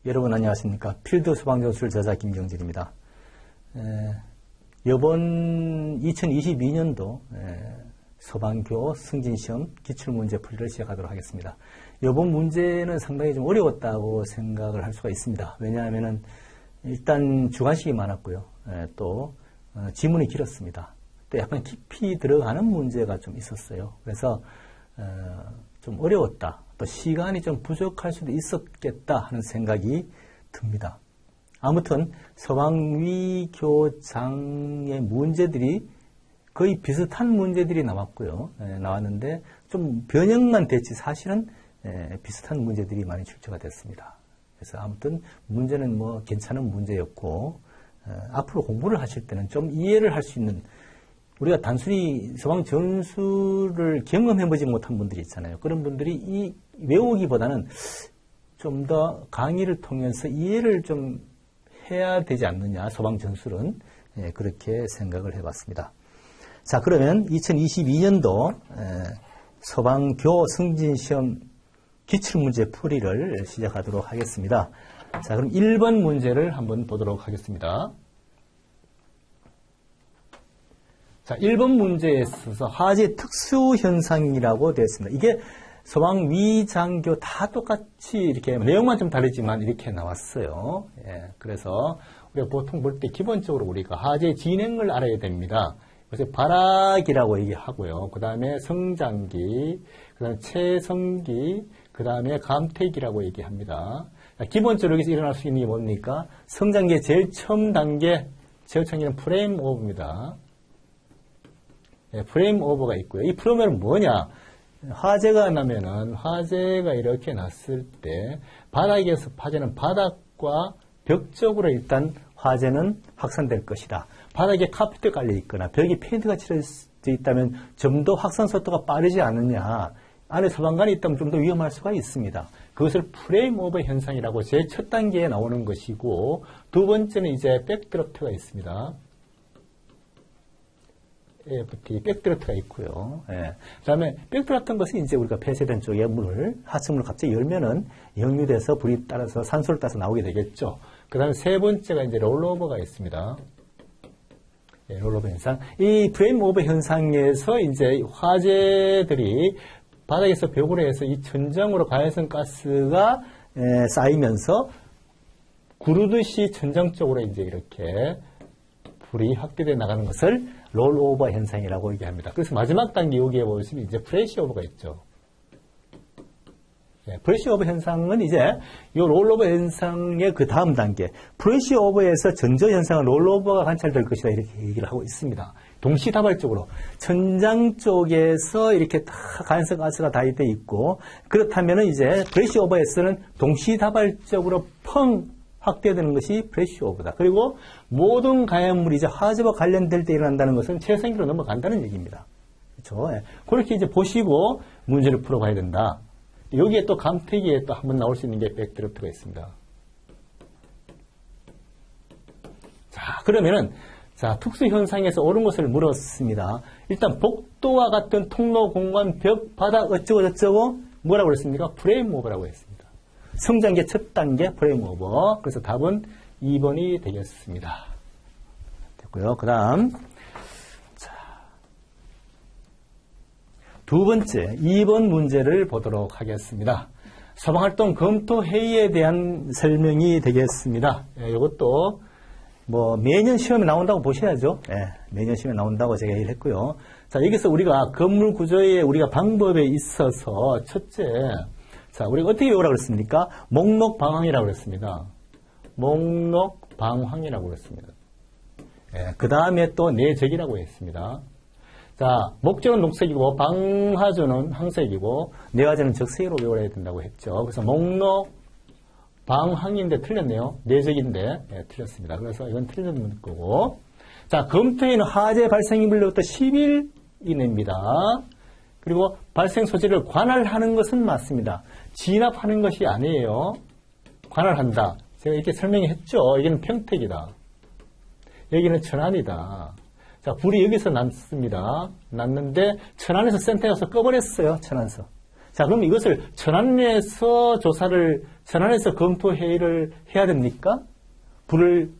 여러분 안녕하십니까. 필드 소방전술 저자 김경진입니다. 이번 2022년도 소방교 승진시험 기출문제 풀이를 시작하도록 하겠습니다. 이번 문제는 상당히 좀 어려웠다고 생각을 할 수가 있습니다. 왜냐하면 일단 주관식이 많았고요. 또 지문이 길었습니다. 또 약간 깊이 들어가는 문제가 좀 있었어요. 그래서 좀 어려웠다. 또 시간이 좀 부족할 수도 있었겠다 하는 생각이 듭니다. 아무튼 소방위교장의 문제들이 거의 비슷한 문제들이 나왔는데 좀 변형만 됐지 사실은 비슷한 문제들이 많이 출제가 됐습니다. 그래서 아무튼 문제는 뭐 괜찮은 문제였고 앞으로 공부를 하실 때는 좀 이해를 할 수 있는, 우리가 단순히 소방 전술을 경험해보지 못한 분들이 있잖아요. 그런 분들이 이 외우기보다는 좀 더 강의를 통해서 이해를 좀 해야 되지 않느냐, 소방 전술은. 그렇게 생각을 해봤습니다. 자, 그러면 2022년도 소방교 승진시험 기출문제 풀이를 시작하도록 하겠습니다. 자, 그럼 1번 문제를 한번 보도록 하겠습니다. 자, 1번 문제에 있어서 화재 특수현상이라고 되어 있습니다. 이게 소방위장교 다 똑같이 이렇게 내용만 좀 다르지만 이렇게 나왔어요. 그래서 우리가 보통 볼 때 기본적으로 우리가 화재 진행을 알아야 됩니다. 그래서 발화기라고 얘기하고요. 그 다음에 성장기, 그 다음에 채성기, 그 다음에 감퇴기라고 얘기합니다. 기본적으로 여기서 일어날 수 있는 게 뭡니까? 성장기의 제일 처음 단계, 제일 처음에는 프레임 오버입니다. 프레임 오버가 있고요. 이 프레임 오버는 뭐냐? 화재가 나면은, 화재가 이렇게 났을 때, 바닥에서 화재는 바닥과 벽 쪽으로 일단 화재는 확산될 것이다. 바닥에 카펫이 깔려 있거나 벽에 페인트가 칠해져 있다면 좀 더 확산 속도가 빠르지 않느냐. 안에 소방관이 있다면 좀 더 위험할 수가 있습니다. 그것을 프레임 오버 현상이라고 제일 첫 단계에 나오는 것이고, 두 번째는 이제 백드로프트가 있습니다. AFT, 백드로프트가 있고요. 그 다음에 백드로프트는 것은 이제 우리가 폐쇄된 쪽에 하층문을 갑자기 열면은 역류돼서 불이 따라서 산소를 따라서 나오게 되겠죠. 그 다음에 세 번째가 이제 롤오버가 있습니다. 롤오버 현상. 이 프레임 오버 현상에서 이제 화재들이 바닥에서 벽으로 해서 이 천정으로 가해성 가스가 쌓이면서 구르듯이 천정 쪽으로 이제 이렇게 불이 확대되어 나가는 것을 롤오버 현상이라고 얘기합니다. 그래서 마지막 단계 여기에 보시면 이제 프레시 오버가 있죠. 프레시 오버 현상은 이제 이 롤오버 현상의 그 다음 단계, 프레시 오버에서 전조 현상은 롤오버가 관찰될 것이다, 이렇게 얘기를 하고 있습니다. 동시다발적으로 천장 쪽에서 이렇게 다 가연성 가스가 다 돼 있고, 그렇다면은 이제 프레시 오버에서는 동시다발적으로 펑 확대되는 것이 프레시 오버다. 그리고 모든 가연물이 이제 화재와 관련될 때 일어난다는 것은 채성기로 넘어간다는 얘기입니다. 그렇죠? 그렇게 이제 보시고 문제를 풀어봐야 된다. 여기에 또 감퇴기에 또 한번 나올 수 있는 게 백드로프트가 있습니다. 자, 그러면은, 자, 특수현상에서 옳은 것을 물었습니다. 일단, 복도와 같은 통로, 공간, 벽, 바닥, 어쩌고 뭐라고 그랬습니까? 프레임 오버라고 했습니다. 성장기 첫 단계 프레임 오버. 그래서 답은 2번이 되겠습니다. 됐고요. 그 다음. 두 번째, 2번 문제를 보도록 하겠습니다. 소방활동 검토회의에 대한 설명이 되겠습니다. 이것도 뭐 매년 시험에 나온다고 보셔야죠. 매년 시험에 나온다고 제가 얘기를 했고요. 자, 여기서 우리가 건물 구조의 우리가 방법에 있어서 첫째, 자, 우리가 어떻게 외우라고 그랬습니까? 목록 방황이라고 그랬습니다. 목록 방황이라고 그랬습니다. 그 다음에 또 내적이라고 했습니다. 자, 목적은 녹색이고 방화조는 항색이고 내화조는 적색으로 외워야 된다고 했죠. 그래서 목록 방황인데 틀렸네요. 내적인데 틀렸습니다. 그래서 이건 틀린 거고. 자, 검토에는 화재 발생일로부터 10일 이내입니다. 그리고 발생 소재를 관할하는 것은 맞습니다. 진압하는 것이 아니에요. 관할한다. 제가 이렇게 설명했죠. 여기는 평택이다. 여기는 천안이다. 자, 불이 여기서 났습니다. 났는데 천안에서 센터에 가서 꺼버렸어요. 천안서. 자, 그럼 이것을 천안에서 천안에서 검토회의를 해야 됩니까?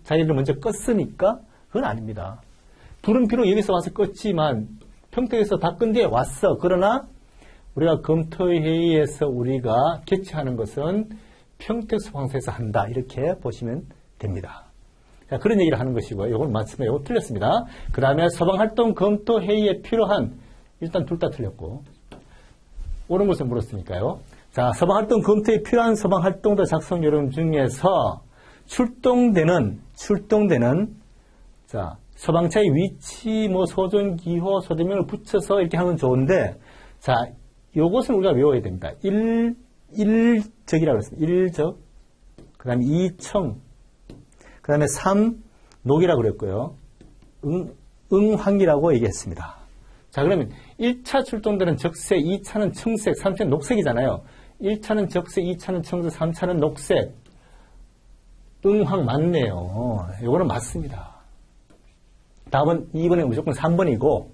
자기를 먼저 껐으니까? 그건 아닙니다. 불은 비록 여기서 와서 껐지만 평택에서 다 끈 뒤에 왔어. 그러나 우리가 검토회의에서 우리가 개최하는 것은 평택소방서에서 한다. 이렇게 보시면 됩니다. 자, 그런 얘기를 하는 것이고요. 이건 맞습니다. 이거 틀렸습니다. 그 다음에 소방활동 검토회의에 필요한, 일단 둘 다 틀렸고, 옳은 것을 물었으니까요. 자, 소방활동 검토에 필요한 소방활동도 작성 요령 중에서 출동되는, 자, 소방차의 위치, 소존, 기호, 소대명을 붙여서 이렇게 하면 좋은데, 자, 요것은 우리가 외워야 됩니다. 일적이라고 했습니다. 일적. 그 다음에 2청. 그 다음에 3, 녹이라고 그랬고요. 응황이라고 얘기했습니다. 자, 그러면 1차 출동되는 적색, 2차는 청색, 3차는 녹색이잖아요. 1차는 적색, 2차는 청색, 3차는 녹색. 응황 맞네요. 이거는 맞습니다. 답은 2번에 무조건 3번이고,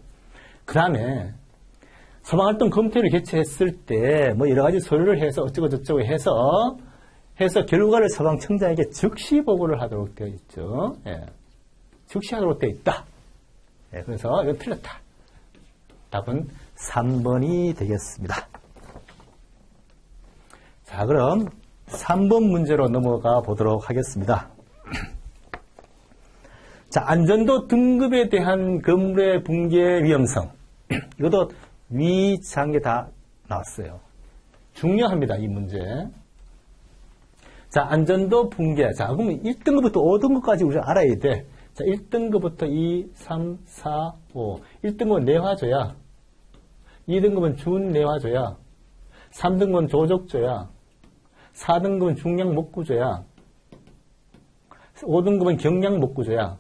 그 다음에 소방활동 검토회를 개최했을 때 여러 가지 서류를 해서 어쩌고저쩌고 해서 결과를 소방청장에게 즉시 보고를 하도록 되어 있죠. 예. 즉시 하도록 되어 있다. 예, 그래서 이건 틀렸다. 답은 3번이 되겠습니다. 자, 그럼 3번 문제로 넘어가 보도록 하겠습니다. 자, 안전도 등급에 대한 건물의 붕괴 위험성. 이것도 위장에 다 나왔어요. 중요합니다, 이 문제. 자, 안전도 붕괴. 자, 그러면 1등급부터 5등급까지 우리가 알아야 돼. 자, 1등급부터 2, 3, 4, 5. 1등급은 내화조야. 2등급은 준내화조야. 3등급은 조족조야. 4등급은 중량목구조야. 5등급은 경량목구조야.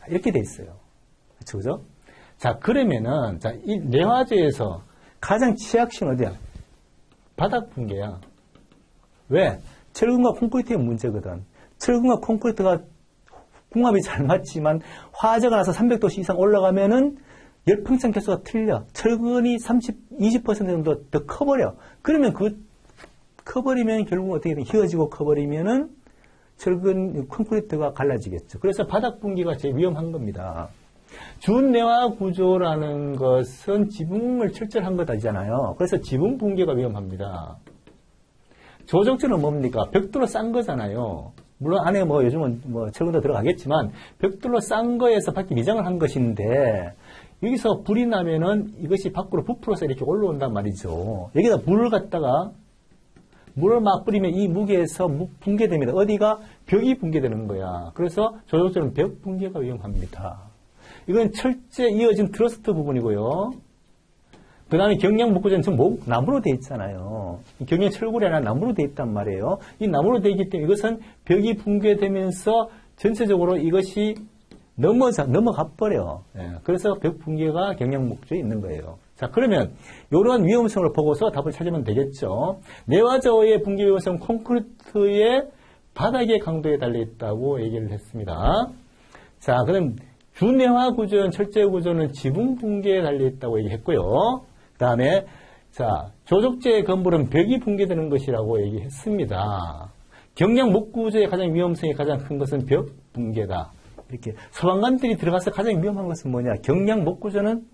이렇게 돼 있어요. 그죠? 자, 그러면은, 자, 이 내화조에서 가장 취약신 어디야? 바닥 붕괴야. 왜? 철근과 콘크리트의 문제거든. 철근과 콘크리트가 궁합이 잘 맞지만 화재가 나서 300도씨 이상 올라가면은 열평창 개수가 틀려. 철근이 20% 정도 더 커버려. 그러면 커버리면 결국 어떻게 돼? 휘어지고 커버리면은 철근 콘크리트가 갈라지겠죠. 그래서 바닥 붕괴가 제일 위험한 겁니다. 준내화 구조라는 것은 지붕을 철저한 거다잖아요. 그래서 지붕 붕괴가 위험합니다. 조적조는 뭡니까? 벽돌로 싼 거잖아요. 물론 안에 요즘은 철근도 들어가겠지만 벽돌로 싼 거에서 밖에 미장을 한 것인데 여기서 불이 나면은 이것이 밖으로 부풀어서 이렇게 올라온단 말이죠. 여기다 물을 막 뿌리면 이 무게에서 붕괴됩니다. 어디가? 벽이 붕괴되는 거야. 그래서 조적조는 벽 붕괴가 위험합니다. 이건 철제 이어진 트러스트 부분이고요. 그 다음에 경량목구조는 전부 나무로 되어 있잖아요. 경량 철골이 아니라 나무로 되어 있단 말이에요. 이 나무로 되어 있기 때문에 이것은 벽이 붕괴되면서 전체적으로 이것이 넘어가 버려. 예, 그래서 벽 붕괴가 경량목구조에 있는 거예요. 자, 그러면 이러한 위험성을 보고서 답을 찾으면 되겠죠. 내화조의 붕괴 위험성 콘크리트의 바닥의 강도에 달려있다고 얘기를 했습니다. 자, 그럼 준내화 구조는 철제 구조는 지붕 붕괴에 달려있다고 얘기했고요. 그 다음에 자, 조적재의 건물은 벽이 붕괴되는 것이라고 얘기했습니다. 경량 목구조의 가장 위험성이 가장 큰 것은 벽 붕괴다. 이렇게 소방관들이 들어가서 가장 위험한 것은 뭐냐? 경량 목구조는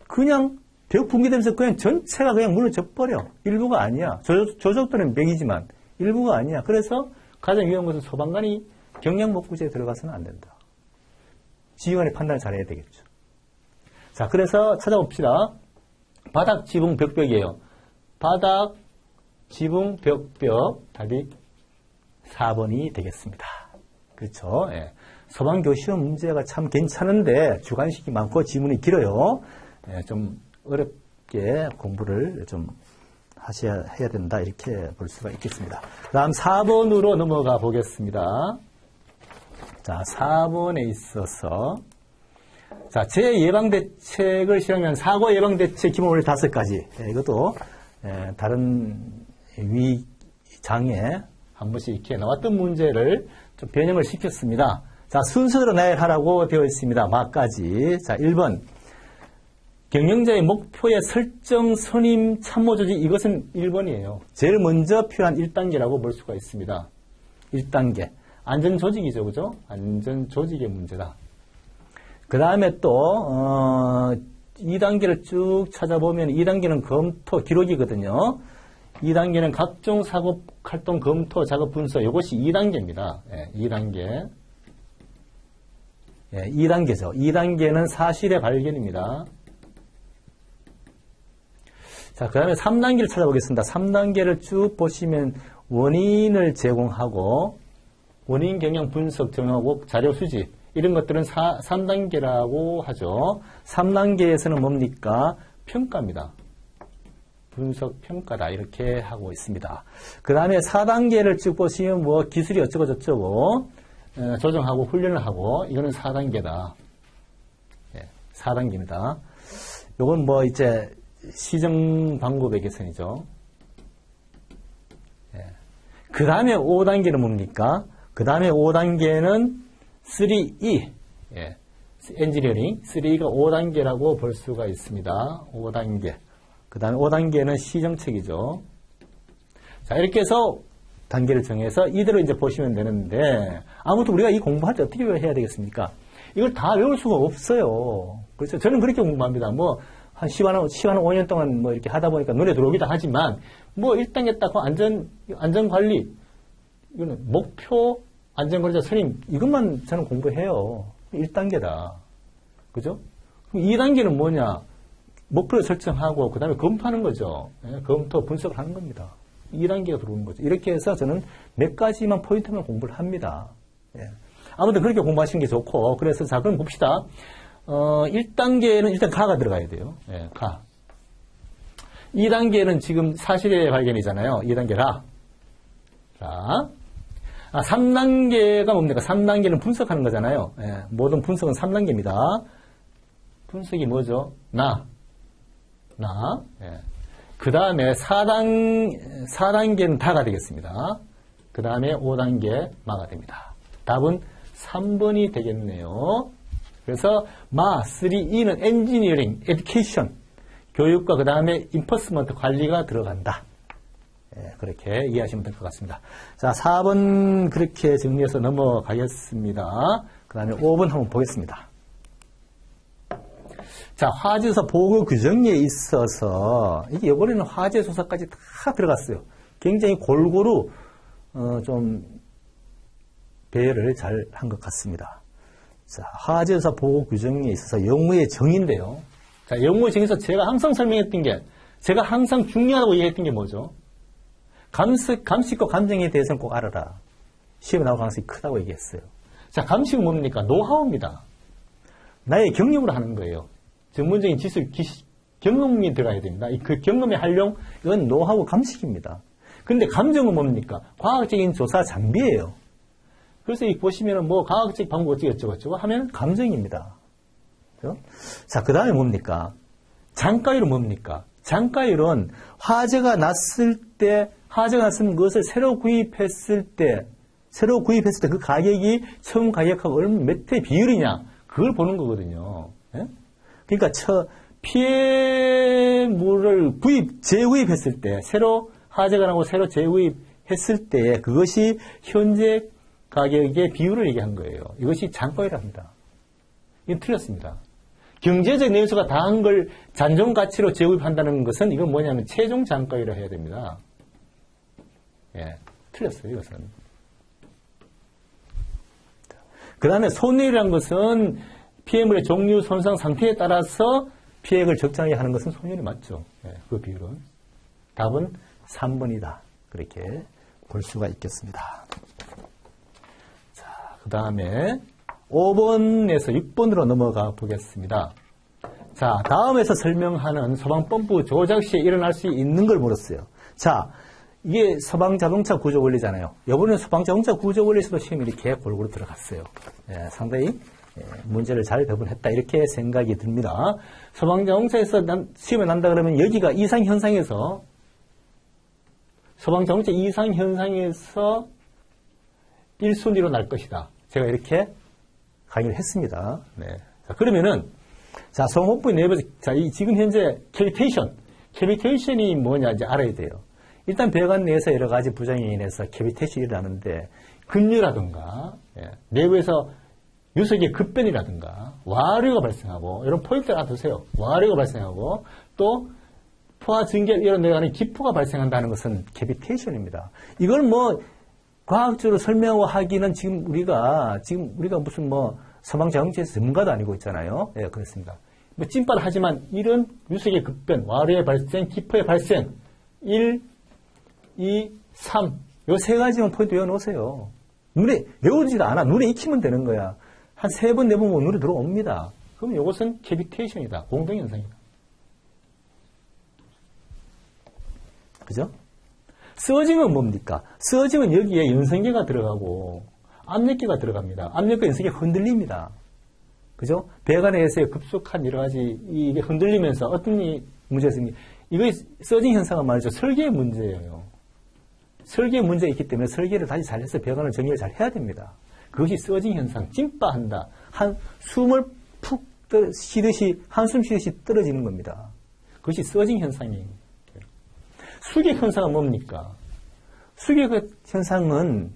그냥 벽 붕괴되면서 그냥 전체가 그냥 무너져 버려. 일부가 아니야. 조적도는 벽이지만 일부가 아니야. 그래서 가장 위험한 것은 소방관이 경량 목구조에 들어가서는 안 된다. 지휘관이 판단을 잘해야 되겠죠. 자, 그래서 찾아봅시다. 바닥, 지붕, 벽벽이에요. 바닥, 지붕, 벽벽. 답이 4번이 되겠습니다. 그렇죠. 예. 소방교 시험 문제가 참 괜찮은데 주관식이 많고 지문이 길어요. 예, 좀 어렵게 공부를 좀 해야 된다. 이렇게 볼 수가 있겠습니다. 다음 4번으로 넘어가 보겠습니다. 자, 4번에 있어서 자, 재예방대책을 실행한 사고 예방대책 기본 원리 5가지. 이것도 다른 위장에 한 번씩 이렇게 나왔던 문제를 좀 변형을 시켰습니다. 자, 순서대로 나열하라고 되어 있습니다. 막까지. 자, 1번. 경영자의 목표의 설정, 선임, 참모 조직, 이것은 1번이에요. 제일 먼저 필요한 1단계라고 볼 수가 있습니다. 1단계. 안전 조직이죠. 그죠? 안전 조직의 문제다. 그 다음에 또, 2단계를 쭉 찾아보면 2단계는 검토, 기록이거든요. 2단계는 각종 사고 활동 검토, 작업 분석. 이것이 2단계입니다. 2단계. 2단계죠. 2단계는 사실의 발견입니다. 자, 그 다음에 3단계를 찾아보겠습니다. 3단계를 쭉 보시면 원인을 제공하고, 원인 경영 분석 정하고 자료 수집, 이런 것들은 3단계라고 하죠. 3단계에서는 뭡니까? 평가입니다. 분석 평가다. 이렇게 하고 있습니다. 그 다음에 4단계를 쭉 보시면 뭐 기술이 어쩌고 저쩌고, 조정하고 훈련을 하고, 이거는 4단계다. 4단계입니다. 요건 뭐 이제 시정 방법의 개선이죠. 그 다음에 5단계는 뭡니까? 그 다음에 5단계는 3E. 엔지니어링. 3E가 5단계라고 볼 수가 있습니다. 5단계. 그 다음에 5단계는 시정책이죠. 자, 이렇게 해서 단계를 정해서 이대로 이제 보시면 되는데, 아무튼 우리가 이 공부할 때 어떻게 해야 되겠습니까? 이걸 다 외울 수가 없어요. 그렇죠? 저는 그렇게 공부합니다. 뭐, 한 5년 동안 뭐 이렇게 하다 보니까 눈에 들어오기도 하지만, 뭐 1단계 딱 안전관리, 이거는 목표, 안전관리자 선임, 이것만 저는 공부해요. 1단계다. 그죠? 그럼 2단계는 뭐냐? 목표를 설정하고, 그 다음에 검토하는 거죠. 검토, 분석을 하는 겁니다. 2단계가 들어오는 거죠. 이렇게 해서 저는 몇 가지만 포인트만 공부를 합니다. 아무튼 그렇게 공부하시는 게 좋고, 그래서 자, 그럼 봅시다. 1단계는 일단 가가 들어가야 돼요. 가. 2단계는 지금 사실의 발견이잖아요. 2단계 라. 자. 3단계가 뭡니까? 3단계는 분석하는 거잖아요. 모든 분석은 3단계입니다. 분석이 뭐죠? 나. 그 다음에 4단계는 다가 되겠습니다. 그 다음에 5단계 마가 됩니다. 답은 3번이 되겠네요. 그래서 3E는 엔지니어링, 에듀케이션, 교육과 그 다음에 인퍼스먼트 관리가 들어간다. 그렇게 이해하시면 될 것 같습니다. 자, 4번 그렇게 정리해서 넘어가겠습니다. 그 다음에 5번 한번 보겠습니다. 자, 화재조사 보고 규정에 있어서, 이번에는 화재조사까지 다 들어갔어요. 굉장히 골고루, 좀, 배열을 잘 한 것 같습니다. 자, 화재조사 보고 규정에 있어서 영무의 정의인데요. 자, 영무의 정의에서 제가 항상 설명했던 게, 제가 항상 중요하다고 얘기했던 게 뭐죠? 감식과 감정에 대해서는 꼭 알아라. 시험에 나올 가능성이 크다고 얘기했어요. 자, 감식은 뭡니까? 노하우입니다. 나의 경력으로 하는 거예요. 전문적인 지식, 경험이 들어가야 됩니다. 그 경험의 활용, 이건 노하우 감식입니다. 그런데 감정은 뭡니까? 과학적인 조사 장비예요. 그래서 이 보시면은 뭐 과학적 방법 어쩌고 하면 감정입니다. 그렇죠? 자, 그 다음에 뭡니까? 장가율은 뭡니까? 장가율은 화재가 났을 때 그것을 새로 구입했을 때 그 가격이 처음 가격하고 몇 대 비율이냐, 그걸 보는 거거든요. 그러니까 피해물을 재구입했을 때, 새로 화재가 나고 새로 재구입했을 때 그것이 현재 가격의 비율을 얘기한 거예요. 이것이 장가율입니다. 이건 틀렸습니다. 경제적 내용수가 다한 걸 잔존 가치로 재구입한다는 것은 이건 뭐냐면 최종 장가율을 해야 됩니다. 틀렸어요, 이것은. 그 다음에 손해율이라는 것은 피해물의 종류, 손상 상태에 따라서 피해액을 적정하게 하는 것은 손해율이 맞죠. 그 비율은. 답은 3번이다. 그렇게 볼 수가 있겠습니다. 자, 그 다음에 5번에서 6번으로 넘어가 보겠습니다. 자, 다음에서 설명하는 소방펌프 조작 시에 일어날 수 있는 걸 물었어요. 자, 이게 소방자동차 구조 원리잖아요. 이번에 소방자동차 구조 원리에서도 시험이 이렇게 골고루 들어갔어요. 상당히 문제를 잘 배분했다, 이렇게 생각이 듭니다. 소방자동차에서 시험에 난다 그러면 여기가 이상현상에서 소방자동차 이상현상에서 1순위로 날 것이다. 제가 이렇게 강의를 했습니다. 자, 그러면은 자, 소음호흡부의 내부, 자, 지금 현재 캐비테이션이 뭐냐 이제 알아야 돼요. 일단 배관 내에서 여러 가지 부작용에 인해서 캐비테이션이 일어나는데, 근류라든가, 내부에서 유석의 급변이라든가, 와류가 발생하고, 이런 포인트를 알아두세요. 와류가 발생하고, 또, 포화 증결 이런 내려가는 기포가 발생한다는 것은 캐비테이션입니다. 이걸 뭐, 과학적으로 설명하고 하기는 지금 우리가 무슨 뭐, 소방자동차에서 전문가도 아니고 있잖아요. 예, 그렇습니다. 뭐, 찐빨 하지만 이런 유석의 급변, 와류의 발생, 기포의 발생, 1, 2, 3. 요 세 가지만 포인트 외워놓으세요. 눈에, 외우지도 않아. 눈에 익히면 되는 거야. 한 3번, 4번 눈에 들어옵니다. 그럼 이것은 캐비테이션이다. 공동현상이다. 그죠? 서징은 뭡니까? 서징은 여기에 연성계가 들어가고 압력계가 들어갑니다. 압력과 연성계가 흔들립니다. 그죠? 배관에서의 급속한 여러 가지 이게 흔들리면서 어떤 문제가 있습니까? 이거 서징 현상은 말이죠. 설계의 문제예요. 설계의 문제가 있기 때문에 설계를 다시 잘해서 배관을 정리를 잘 해야 됩니다. 그것이 서징 현상, 찐빠한다. 숨을 푹 쉬듯이, 한숨 쉬듯이 떨어지는 겁니다. 그것이 서징 현상이에요. 수객 현상은 뭡니까? 수객 현상은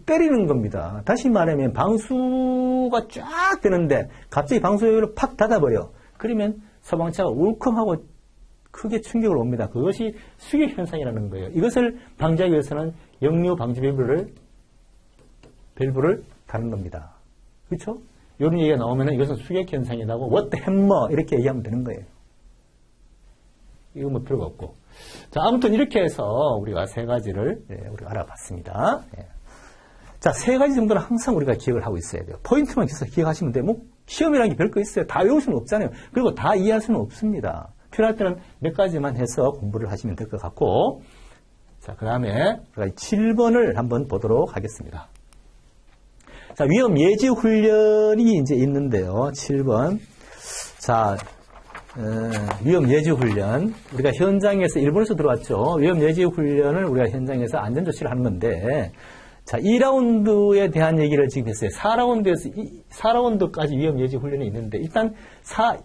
때리는 겁니다. 다시 말하면 방수가 쫙 되는데 갑자기 방수를 팍 닫아버려. 그러면 소방차가 울컥하고 크게 충격을 옵니다. 그것이 수객 현상이라는 거예요. 이것을 방지하기 위해서는 역류 방지 밸브를 다는 겁니다. 그렇죠? 이런 얘기가 나오면 이것은 수객 현상이라고 what hammer 이렇게 얘기하면 되는 거예요. 이거 뭐 필요가 없고. 자, 아무튼 이렇게 해서 우리가 세 가지를 우리가 알아봤습니다. 자, 세 가지 정도는 항상 우리가 기억을 하고 있어야 돼요. 포인트만 계속 기억하시면 돼요. 뭐 시험이라는 게 별거 있어요. 다 외울 수는 없잖아요. 그리고 다 이해할 수는 없습니다. 필요할 때는 몇 가지만 해서 공부를 하시면 될 것 같고, 자, 그 다음에 우리가 7번을 한번 보도록 하겠습니다. 자, 위험 예지 훈련이 이제 있는데요. 7번. 자, 위험 예지 훈련. 우리가 현장에서, 일본에서 들어왔죠. 위험 예지 훈련을 우리가 현장에서 안전조치를 하는 건데, 자, 2라운드에 대한 얘기를 지금 했어요. 4라운드까지 위험 예지 훈련이 있는데, 일단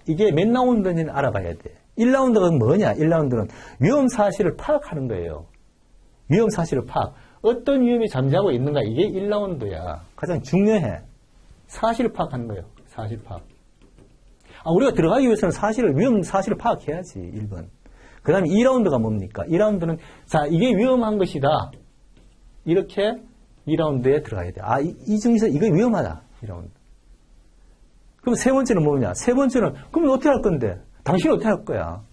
이게 몇 라운드인지는 알아봐야 돼. 1라운드가 뭐냐? 1라운드는 위험 사실을 파악하는 거예요. 위험 사실을 파악. 어떤 위험이 잠재하고 있는가? 이게 1라운드야. 가장 중요해. 사실을 파악하는 거예요. 사실 파악. 우리가 들어가기 위해서는 위험 사실을 파악해야지. 1번. 그 다음에 2라운드가 뭡니까? 2라운드는, 자, 이게 위험한 것이다. 이렇게 2라운드에 들어가야 돼. 이 중에서 이거 위험하다. 2라운드. 그럼 세 번째는 뭐냐? 세 번째는, 그럼 어떻게 할 건데? 당신은 어떻게 할 거야?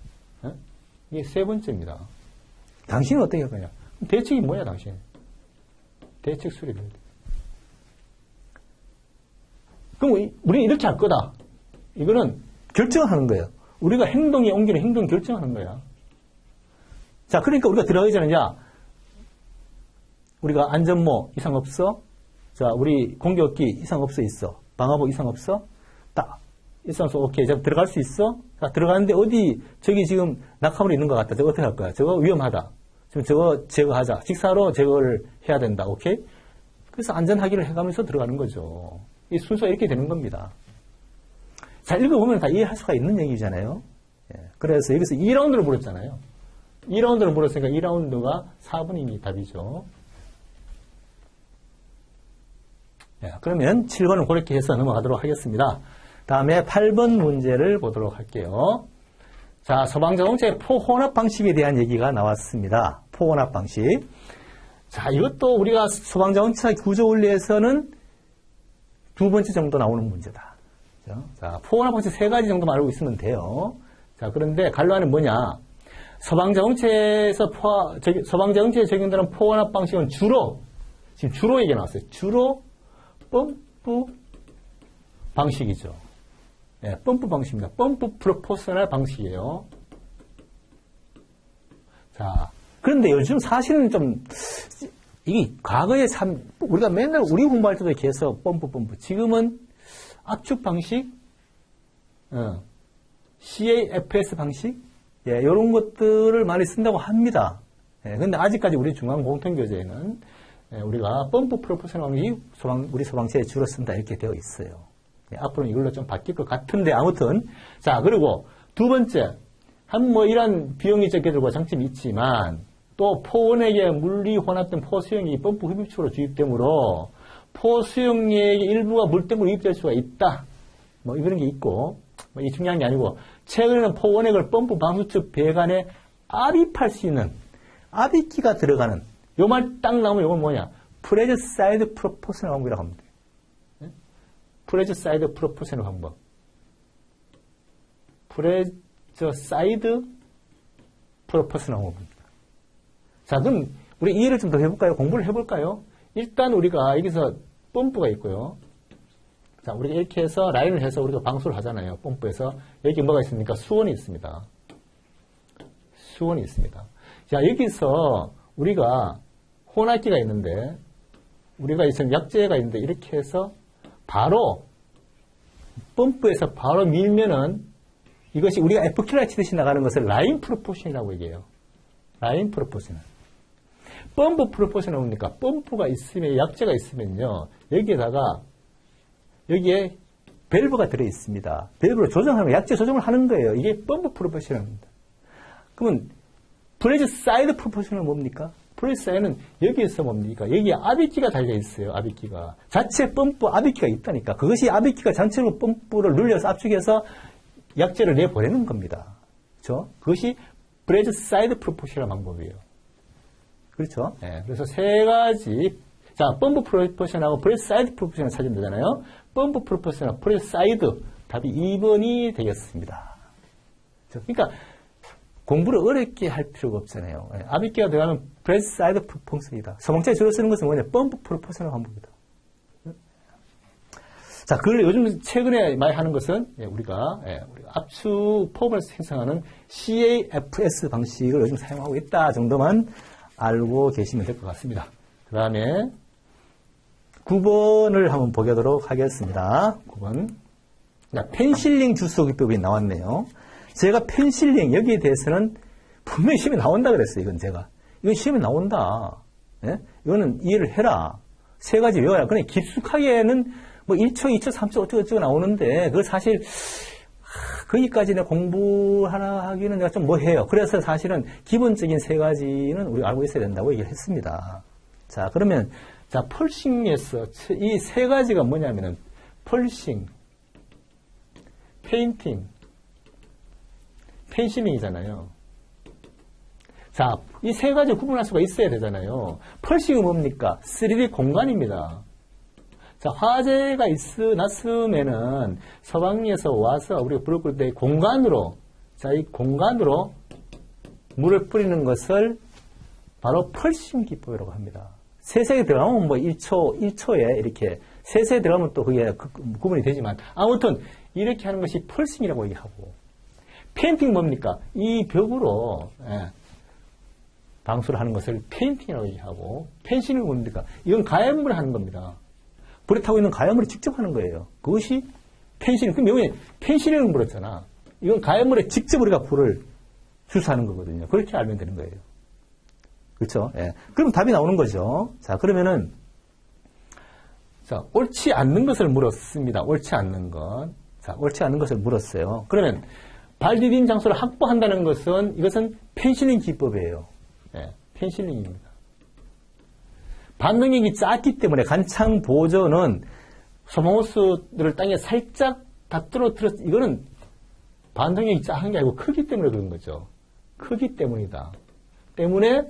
이게 세 번째입니다. 당신은 어떻게 할 거냐? 대책이 뭐야, 당신? 대책 수립을 해야 돼. 그럼 우리는 이렇게 할 거다. 이거는 결정하는 거예요. 우리가 행동에 옮기는 행동 결정하는 거야. 자, 그러니까 우리가 들어가기 전에, 야, 우리가 안전모 이상 없어? 자, 우리 공격기 이상 없어? 있어. 방화복 이상 없어? 딱. 이상 없어. 오케이. 자, 들어갈 수 있어? 자, 들어가는데 어디, 저기 지금 낙하물이 있는 것 같다. 저거 어떻게 할 거야? 저거 위험하다. 지금 저거 제거하자. 직사로 제거를 해야 된다. 오케이? 그래서 안전하기를 해가면서 들어가는 거죠. 이 순서가 이렇게 되는 겁니다. 잘 읽어보면 다 이해할 수가 있는 얘기잖아요. 그래서 여기서 2라운드를 물었잖아요. 2라운드를 물었으니까 2라운드가 4번이 답이죠. 그러면 7번을 그렇게 해서 넘어가도록 하겠습니다. 다음에 8번 문제를 보도록 할게요. 자, 소방자동차의 포혼합 방식에 대한 얘기가 나왔습니다. 포혼합 방식. 자, 이것도 우리가 소방자동차 구조원리에서는 두 번째 정도 나오는 문제다. 자, 포혼합 방식 세 가지 정도만 알고 있으면 돼요. 자, 그런데 갈로안은 뭐냐? 소방자동차에 적용되는 포혼합 방식은 지금 주로 얘기 나왔어요. 주로 펌프 방식이죠. 펌프 방식입니다. 펌프 프로포셔널 방식이에요. 자, 그런데 요즘 사실은 좀, 이게 과거에 우리가 맨날 우리 공부할 때도 계속 펌프. 지금은 압축 방식, CAFS 방식, 이런 것들을 많이 쓴다고 합니다. 근데 아직까지 우리 중앙 공통교재에는 우리가 펌프 프로포셔널 방식이 우리 소방차에 주로 쓴다 이렇게 되어 있어요. 앞으로는 이걸로 좀 바뀔 것 같은데, 아무튼. 자, 그리고 두 번째. 이런 비용이 적게 들고 장점이 있지만, 또 포원액에 물리 혼합된 포수용액이 펌프 흡입축으로 주입되므로, 포수용액의 일부가 물 때문에 유입될 수가 있다. 이런 게 있고, 이 중요한 게 아니고, 최근에는 포원액을 펌프 방수축 배관에 압입할 수 있는, 압입기가 들어가는, 요 말 딱 나오면 이건 뭐냐? 프레저 사이드 프로포셔널 방법이라고 합니다. 프레저 사이드 프로포셔널 방법. 프레저 사이드 프로포셔널 방법입니다. 자, 그럼 우리 이해를 좀 더 해볼까요? 공부를 해볼까요? 일단 우리가 여기서 펌프가 있고요. 자, 우리가 이렇게 해서 라인을 해서 우리가 방수를 하잖아요. 펌프에서. 여기 뭐가 있습니까? 수원이 있습니다. 수원이 있습니다. 자, 여기서 우리가 혼합기가 있는데, 우리가 있으면 약재가 있는데, 이렇게 해서 바로 펌프에서 바로 밀면은 이것이 우리가 F킬러 치듯이 나가는 것을 라인 프로포션이라고 얘기해요. 라인 프로포션. 펌프 프로포션은 뭡니까? 펌프가 있으면, 약재가 있으면요, 여기에 밸브가 들어있습니다. 밸브로 조정하는, 약재 조정을 하는 거예요. 이게 펌프 프로포션입니다. 그러면, 프레저 사이드 프로포션은 뭡니까? 프레저 사이드는 여기에서 뭡니까? 여기에 압입기가 달려있어요. 압입기가. 자체 펌프 압입기가 있다니까. 그것이 압입기가 전체로 펌프를 눌려서 압축해서 약재를 내보내는 겁니다. 그렇죠? 그것이 프레저 사이드 프로포션이라는 방법이에요. 그렇죠? 네, 그래서 세 가지. 자, 펌프 프로포션하고 프레저 사이드 프로포션을 찾으면 되잖아요. 펌프 프로포션하고 프레저 사이드. 답이 2번이 되겠습니다. 그러니까 공부를 어렵게 할 필요가 없잖아요. 압입기가 들어가면 프레저 사이드 프로포션이다. 소방차에 주로 쓰는 것은 뭐냐? 펌프 프로포션을 방법이다. 자, 그걸 요즘 최근에 많이 하는 것은 우리가 압축 폼을 생성하는 CAFS 방식을 요즘 사용하고 있다 정도만 알고 계시면 될 것 같습니다. 그 다음에 9번을 한번 보도록 하겠습니다. 9번. 자, 펜실링 주소 기법이 나왔네요. 제가 펜실링 여기에 대해서는 분명히 시험에 나온다 그랬어요. 이건 시험에 나온다. 예? 이거는 이해를 해라. 세 가지 외워야. 그냥 깊숙하게는 1초, 2초, 3초 어쩌고 나오는데 그걸 사실 거기까지는 공부하기는 내가 좀 뭐해요. 그래서 사실은 기본적인 세 가지는 우리가 알고 있어야 된다고 얘기를 했습니다. 자, 그러면 자, 펄싱에서 이 세 가지가 뭐냐면은 펄싱, 페인팅, 펜실링이잖아요. 자, 이 세 가지 구분할 수가 있어야 되잖아요. 펄싱은 뭡니까? 3D 공간입니다. 자, 화재가 났으면은 서방에서 와서 우리가 불을 끌 때 공간으로, 자, 이 공간으로 물을 뿌리는 것을 바로 펄싱 기법이라고 합니다. 세세에 들어가면 1초에 이렇게, 세세에 들어가면 또 그게 구분이 되지만, 아무튼 이렇게 하는 것이 펄싱이라고 얘기하고, 페인팅 뭡니까? 이 벽으로, 방수를 하는 것을 페인팅이라고 얘기하고, 펜싱은 뭡니까? 이건 가연물을 하는 겁니다. 불에 타고 있는 가연물을 직접 하는 거예요. 그것이 펜실링. 그럼 여기 펜실링은 그렇잖아. 이건 가연물에 직접 우리가 불을 주사하는 거거든요. 그렇게 알면 되는 거예요. 그렇죠? 예. 그럼 답이 나오는 거죠. 자, 그러면은, 자, 옳지 않는 것을 물었습니다. 옳지 않는 것. 자, 옳지 않는 것을 물었어요. 그러면, 발 디딘 장소를 확보한다는 것은, 이것은 펜실링 기법이에요. 예, 펜실링입니다. 반응력이 작기 때문에 간창 보조는 소방호스를 땅에 살짝 다 떨어뜨렸, 이거는 반응력이 작은 게 아니고 크기 때문에 그런 거죠. 크기 때문이다. 때문에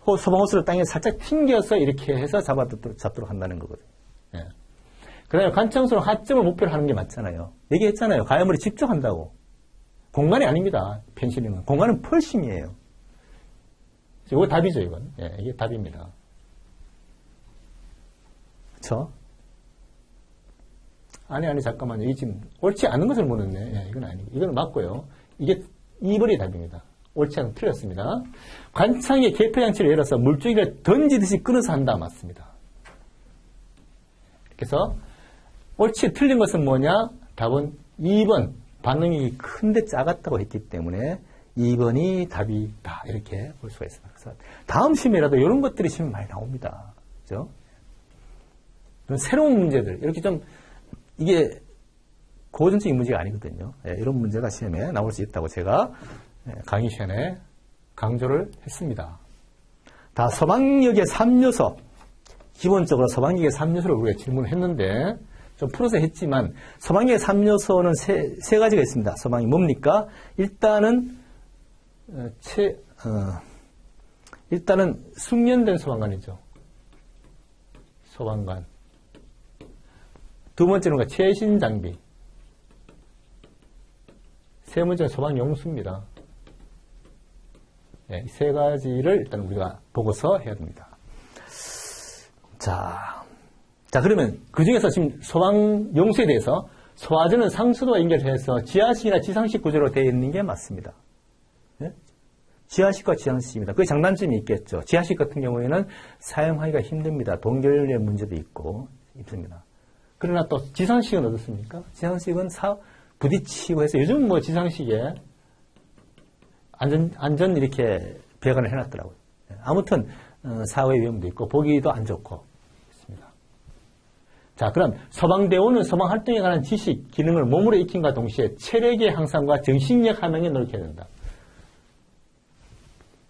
소방호스를 땅에 살짝 튕겨서 이렇게 해서 잡도록 한다는 거거든요. 예. 그 다음에 관창소는 하점을 목표로 하는 게 맞잖아요. 얘기했잖아요. 가야물이 직접 한다고. 공간이 아닙니다. 펜실링은. 공간은 펄싱이에요. 이거 답이죠, 이건. 예, 이게 답입니다. 그쵸? 아니, 잠깐만요. 이 지금 옳지 않은 것을 묻었네. 예, 이건 아니고. 이건 맞고요. 이게 2번이 답입니다. 옳지 않은 틀렸습니다. 관창의 개폐장치를 열어서 물줄기를 던지듯이 끊어서 한다. 맞습니다. 그래서 옳지 틀린 것은 뭐냐? 답은 2번. 반응이 큰데 작았다고 했기 때문에 2번이 답이다. 이렇게 볼 수가 있습니다. 그래서 다음 시험에라도 이런 것들이 시험에 많이 나옵니다. 그죠? 새로운 문제들, 이렇게 좀 이게 고전적인 문제가 아니거든요. 예, 이런 문제가 시험에 나올 수 있다고 제가 강의 시간에 강조를 했습니다. 다 서방역의 3요소. 기본적으로 서방역의 3요소를 우리가 질문을 했는데 좀 풀어서 했지만 서방역의 3요소는 세 가지가 있습니다. 서방이 뭡니까? 일단은 일단은 숙련된 소방관이죠. 소방관. 두 번째는 최신 장비. 세 번째는 소방용수입니다. 네, 세 가지를 일단 우리가 보고서 해야 됩니다. 자, 그러면 그 중에서 지금 소방용수에 대해서 소화전은 상수도와 연결해서 지하식이나 지상식 구조로 되어 있는 게 맞습니다. 네? 지하식과 지상식입니다. 그 장단점이 있겠죠. 지하식 같은 경우에는 사용하기가 힘듭니다. 동결의 문제도 있고 있습니다. 그러나 또 지상식은 어떻습니까? 지상식은 부딪히고 해서 요즘 뭐 지상식에 안전 이렇게 배관을 해놨더라고요. 아무튼 사고의 위험도 있고 보기도 안 좋고 있습니다. 자, 그럼 소방대원은 소방활동에 관한 지식, 기능을 몸으로 익힘과 동시에 체력의 향상과 정신력 함양에 노력해야 된다.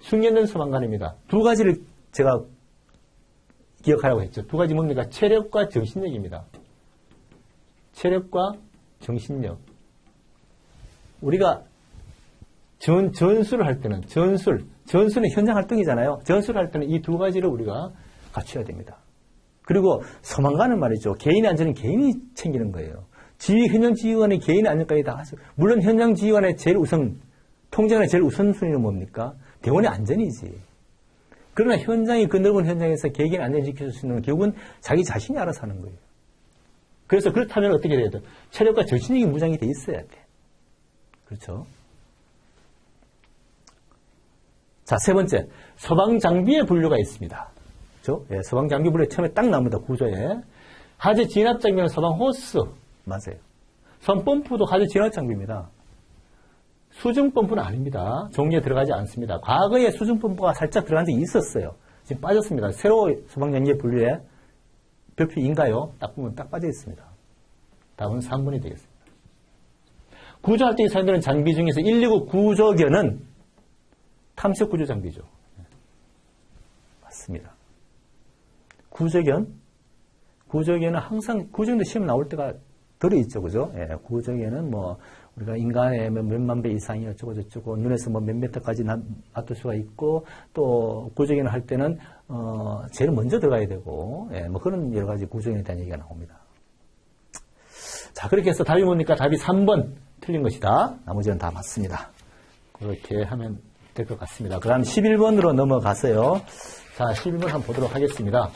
숙련된 소방관입니다. 두 가지를 제가 기억하라고 했죠. 두 가지 뭡니까? 체력과 정신력입니다. 체력과 정신력. 우리가 전술을 할 때는, 전술은 현장 활동이잖아요. 전술을 할 때는 이 두 가지를 우리가 갖춰야 됩니다. 그리고 소방관은 말이죠. 개인의 안전은 개인이 챙기는 거예요. 현장 지휘관의 개인의 안전까지 다 하죠. 물론 현장 지휘관의 제일 통제관의 제일 우선순위는 뭡니까? 대원의 안전이지. 그러나 현장이 그 넓은 현장에서 개개인 안전을 지켜줄 수 있는 건 결국은 자기 자신이 알아서 하는 거예요. 그래서 그렇다면 어떻게 돼야 돼? 체력과 정신력이 무장이 돼 있어야 돼. 그렇죠? 자, 세 번째. 소방장비의 분류가 있습니다. 그렇죠? 예, 소방장비 분류 처음에 딱 나옵니다. 구조에. 하재 진압장비는 소방호스. 맞아요. 선펌프도 하재 진압장비입니다. 수중펌프는 아닙니다. 종류에 들어가지 않습니다. 과거에 수중펌프가 살짝 들어간 적이 있었어요. 지금 빠졌습니다. 새로 소방장비 분류에 별표인가요? 딱 보면 딱 빠져 있습니다. 답은 3번이 되겠습니다. 구조활동에 사용되는 장비 중에서 119 구조견은 탐색 구조 장비죠. 맞습니다. 구조견은 항상 구조견도 시험 나올 때가 들어있죠. 그죠? 예, 구조견은 뭐 우리가 인간의 몇만 배 이상이 어쩌고 저쩌고 눈에서 뭐 몇 미터까지 놔둘 수가 있고 또 구조견을 할 때는 제일 먼저 들어가야 되고 예, 뭐 그런 여러 가지 구조견에 대한 얘기가 나옵니다. 자, 그렇게 해서 답이 뭡니까? 답이 3번 틀린 것이다. 나머지는 다 맞습니다. 그렇게 하면 될 것 같습니다. 그 다음 11번으로 넘어가서요. 자, 11번 한번 보도록 하겠습니다.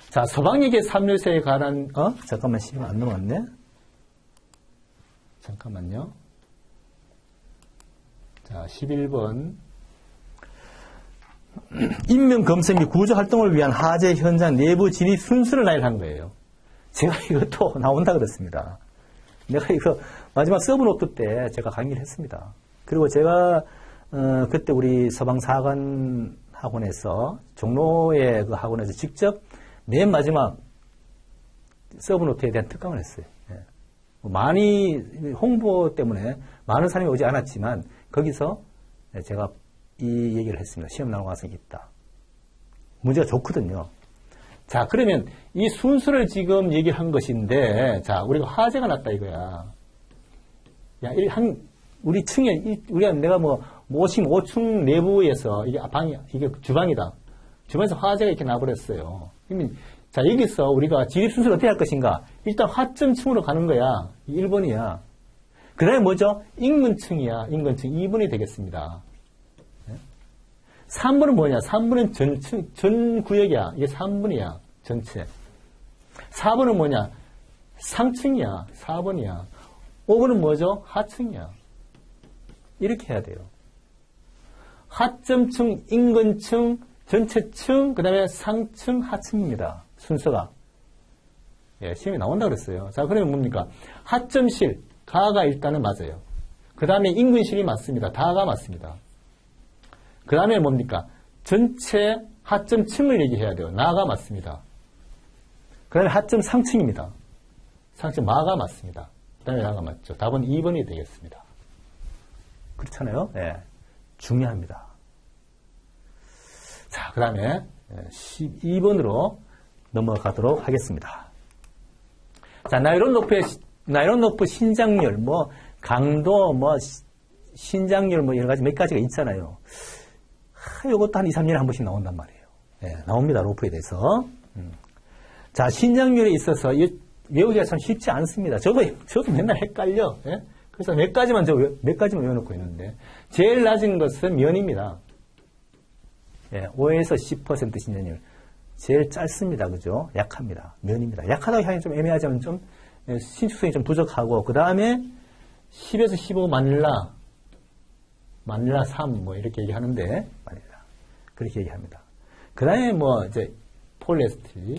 자, 소방역의 3요소에 관한, 잠깐만, 11번 안 넘어갔네? 잠깐만요. 자, 11번. 인명 검색 및 구조 활동을 위한 하재 현장 내부 진입 순서를 나열한 거예요. 제가 이것도 나온다 그랬습니다. 내가 이거 마지막 서브노트 때 제가 강의를 했습니다. 그리고 제가 그때 우리 소방사관 학원에서 종로의 그 학원에서 직접 맨 마지막 서브노트에 대한 특강을 했어요. 예. 많이 홍보 때문에 많은 사람이 오지 않았지만 거기서 제가 이 얘기를 했습니다. 시험 나올 가능성이 있다. 문제가 좋거든요. 자, 그러면 이 순서를 지금 얘기한 것인데, 자, 우리가 화재가 났다 이거야. 야, 우리 층에, 내가 뭐, 55층 내부에서, 이게 주방이다. 주방에서 화재가 이렇게 나버렸어요. 그러면, 자, 여기서 우리가 진입 순서를 어떻게 할 것인가? 일단 화점층으로 가는 거야. 1번이야. 그 다음에 뭐죠? 인근층이야. 인근층 2번이 되겠습니다. 3번은 뭐냐? 3번은 전 구역이야. 이게 3번이야. 전체. 4번은 뭐냐? 상층이야. 4번이야. 5번은 뭐죠? 하층이야. 이렇게 해야 돼요. 하점층, 인근층, 전체층, 그 다음에 상층, 하층입니다. 순서가. 예, 시험에 나온다 그랬어요. 자, 그러면 뭡니까? 하점실, 가가 일단은 맞아요. 그 다음에 인근실이 맞습니다. 다가 맞습니다. 그 다음에 뭡니까? 전체 하점층을 얘기해야 돼요. 나가 맞습니다. 그 다음에 하점 상층입니다. 상층 마가 맞습니다. 그 다음에 야가 맞죠. 답은 2번이 되겠습니다. 그렇잖아요. 예. 중요합니다. 자, 그 다음에 12번으로 넘어가도록 하겠습니다. 자, 나일론 로프 신장률, 뭐, 강도, 뭐, 신장률, 뭐, 여러 가지 몇 가지가 있잖아요. 이것도 한 2, 3년에 한 번씩 나온단 말이에요. 예, 나옵니다. 로프에 대해서. 자, 신장률에 있어서 외우기가 참 쉽지 않습니다. 저도 맨날 헷갈려. 예? 그래서 몇 가지만 외워놓고 있는데, 제일 낮은 것은 면입니다. 예, 5에서 10% 신장률. 제일 짧습니다. 그죠? 약합니다. 면입니다. 약하다고 하긴 좀 애매하지만 좀, 신축성이 좀 부족하고, 그 다음에 10에서 15 마닐라 3, 뭐, 이렇게 얘기하는데, 마닐라. 그렇게 얘기합니다. 그 다음에 뭐, 이제, 폴리에스틸.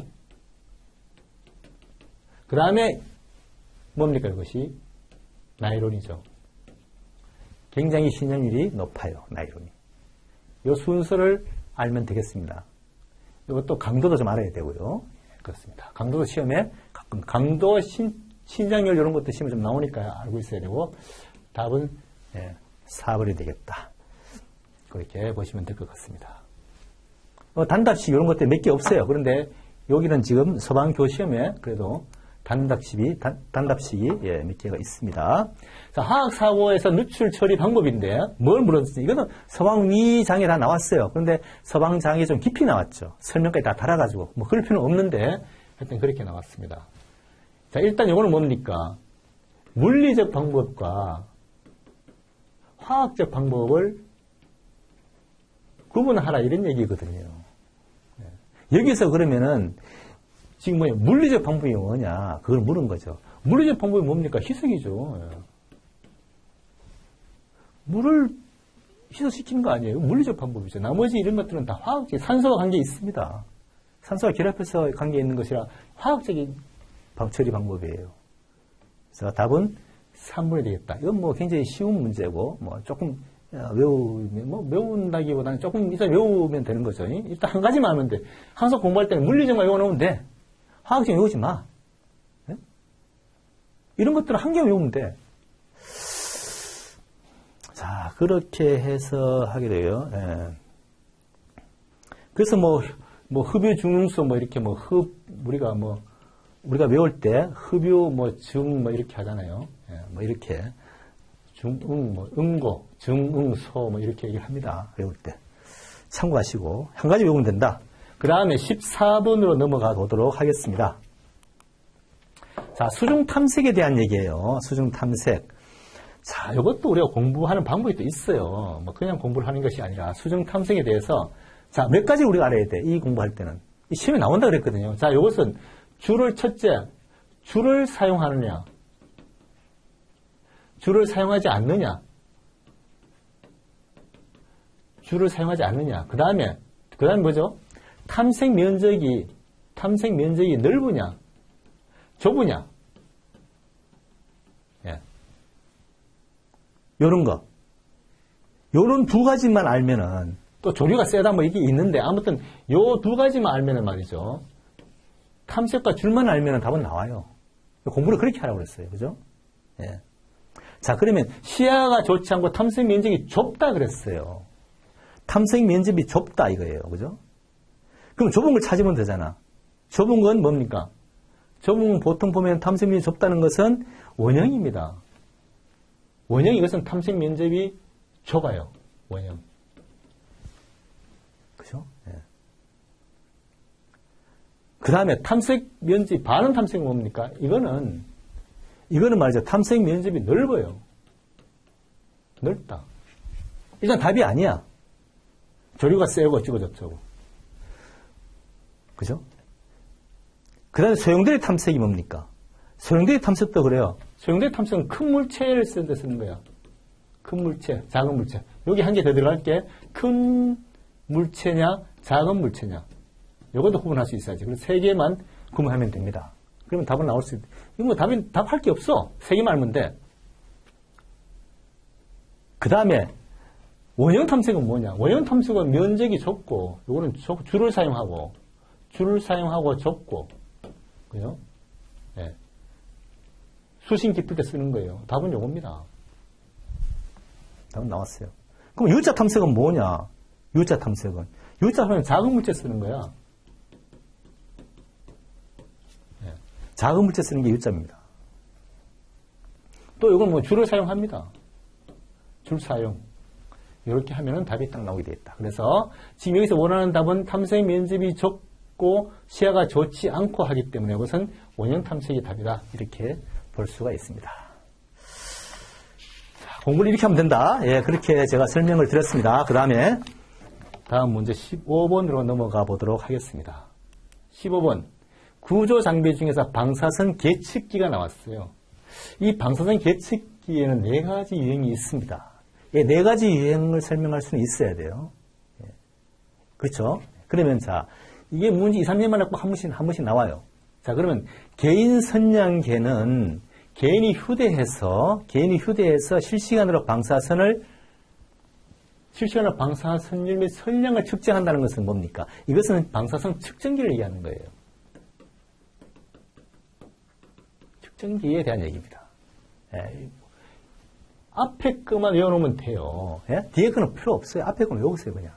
그 다음에, 뭡니까, 이것이? 나일론이죠. 굉장히 신장률이 높아요, 나일론이. 이 순서를 알면 되겠습니다. 이것도 강도도 좀 알아야 되고요. 그렇습니다. 강도도 시험에 가끔, 강도, 신장률 이런 것도 시험에 좀 나오니까 알고 있어야 되고, 답은, 4번이 되겠다. 그렇게 보시면 될 것 같습니다. 단답식 이런 것들 몇 개 없어요. 그런데 여기는 지금 서방교 시험에 그래도 단답식이 몇 개가 있습니다. 자, 화학사고에서 누출 처리 방법인데 뭘 물었지? 이거는 서방위장에 다 나왔어요. 그런데 서방장에 좀 깊이 나왔죠. 설명까지 다 달아가지고 뭐 그럴 필요는 없는데 하여튼 그렇게 나왔습니다. 자, 일단 이거는 뭡니까? 물리적 방법과 화학적 방법을 구분하라 이런 얘기거든요. 여기서 그러면은 지금 뭐냐 물리적 방법이 뭐냐 그걸 물은 거죠. 물리적 방법이 뭡니까? 희석이죠. 물을 희석시키는 거 아니에요. 물리적 방법이죠. 나머지 이런 것들은 다 화학적 산소와 관계 있습니다. 산소와 결합해서 관계 있는 것이라 화학적인 처리 방법이에요. 그래서 답은 3번이 되겠다. 이건 뭐 굉장히 쉬운 문제고, 뭐 조금 외운다기보다는 조금 일단 외우면 되는 거죠. 일단 한 가지만 하면 돼. 항상 공부할 때는 물리적만 외워놓으면 돼. 화학적 외우지 마. 네? 이런 것들을 한 개 외우면 돼. 자, 그렇게 해서 하게 돼요. 예. 그래서 흡유 중응수 이렇게 우리가 외울 때 흡유 중 이렇게 하잖아요. 예, 이렇게 중응 응고 중응소 이렇게 얘기를 합니다. 외울 때 참고하시고 한 가지 외우면 된다. 그 다음에 14번으로 넘어가 보도록 하겠습니다. 자, 수중 탐색에 대한 얘기예요. 수중 탐색. 자, 이것도 우리가 공부하는 방법이 또 있어요. 그냥 공부를 하는 것이 아니라 수중 탐색에 대해서 자, 몇 가지 우리가 알아야 돼. 이 공부할 때는. 이 시험에 나온다 그랬거든요. 자, 이것은 첫째, 줄을 사용하느냐, 줄을 사용하지 않느냐, 줄을 사용하지 않느냐. 그 다음에 뭐죠? 탐색 면적이 넓으냐, 좁으냐. 예. 요런 거. 요런 두 가지만 알면은, 또 조류가 세다 이게 있는데, 아무튼 요 두 가지만 알면은 말이죠. 탐색과 줄만 알면은 답은 나와요. 공부를 그렇게 하라고 그랬어요. 그죠? 예. 자, 그러면 시야가 좋지 않고 탐색 면적이 좁다 그랬어요. 탐색 면적이 좁다 이거예요. 그죠? 그럼 좁은 걸 찾으면 되잖아. 좁은 건 뭡니까? 좁은 건 보통 보면 탐색 면적이 좁다는 것은 원형입니다. 원형 이것은 탐색 면적이 좁아요. 원형. 그죠? 예. 그 다음에 탐색 면적, 반응 탐색은 뭡니까? 이거는 말이죠. 탐색 면적이 넓어요. 넓다. 일단 답이 아니야. 조류가 세고 어쩌고저쩌고. 그죠? 그 다음에 소용돌이 탐색이 뭡니까? 소용돌이 탐색도 그래요. 소용돌이 탐색은 큰 물체를 쓰는 데 쓰는 거야. 큰 물체, 작은 물체. 여기 한 개 더 들어갈게. 큰 물체냐, 작은 물체냐. 이것도 구분할 수 있어야지. 그래서 세 개만 구분하면 됩니다. 그러면 답은 나올 수 있다. 이거 답할 게 없어. 세 개만 알면 돼. 그 다음에 원형 탐색은 뭐냐? 원형 탐색은 면적이 좁고, 요거는 줄을 사용하고 좁고, 그죠? 예. 수신 깊을 때 쓰는 거예요. 답은 요겁니다. 답은 나왔어요. 그럼 U자 탐색은 뭐냐? U자 탐색은. U자 하면 작은 물체 쓰는 거야. 예. 작은 물체 쓰는 게 U자입니다. 또 이건 뭐 줄을 사용합니다. 줄 사용. 이렇게 하면은 답이 딱 나오게 되겠다. 그래서 지금 여기서 원하는 답은 탐색 면접이 적고 시야가 좋지 않고 하기 때문에 이것은 원형 탐색이 답이다. 이렇게 볼 수가 있습니다. 자, 공부를 이렇게 하면 된다. 예, 그렇게 제가 설명을 드렸습니다. 그 다음에 다음 문제 15번으로 넘어가 보도록 하겠습니다. 15번. 구조 장비 중에서 방사선 계측기가 나왔어요. 이 방사선 계측기에는 4가지 유형이 있습니다. 예, 4가지 유형을 설명할 수는 있어야 돼요. 예. 그렇죠? 그러면 자, 이게 문제 2, 3년만에 꼭 한 번씩 나와요. 자, 그러면 개인 선량계는 개인이 휴대해서 실시간으로 방사선율 및 선량을 측정한다는 것은 뭡니까? 이것은 방사선 측정기를 얘기하는 거예요. 측정기에 대한 얘기입니다. 예. 앞에 거만 외워놓으면 돼요. 예? 뒤에 거는 필요 없어요. 앞에 거는 외우세요, 그냥.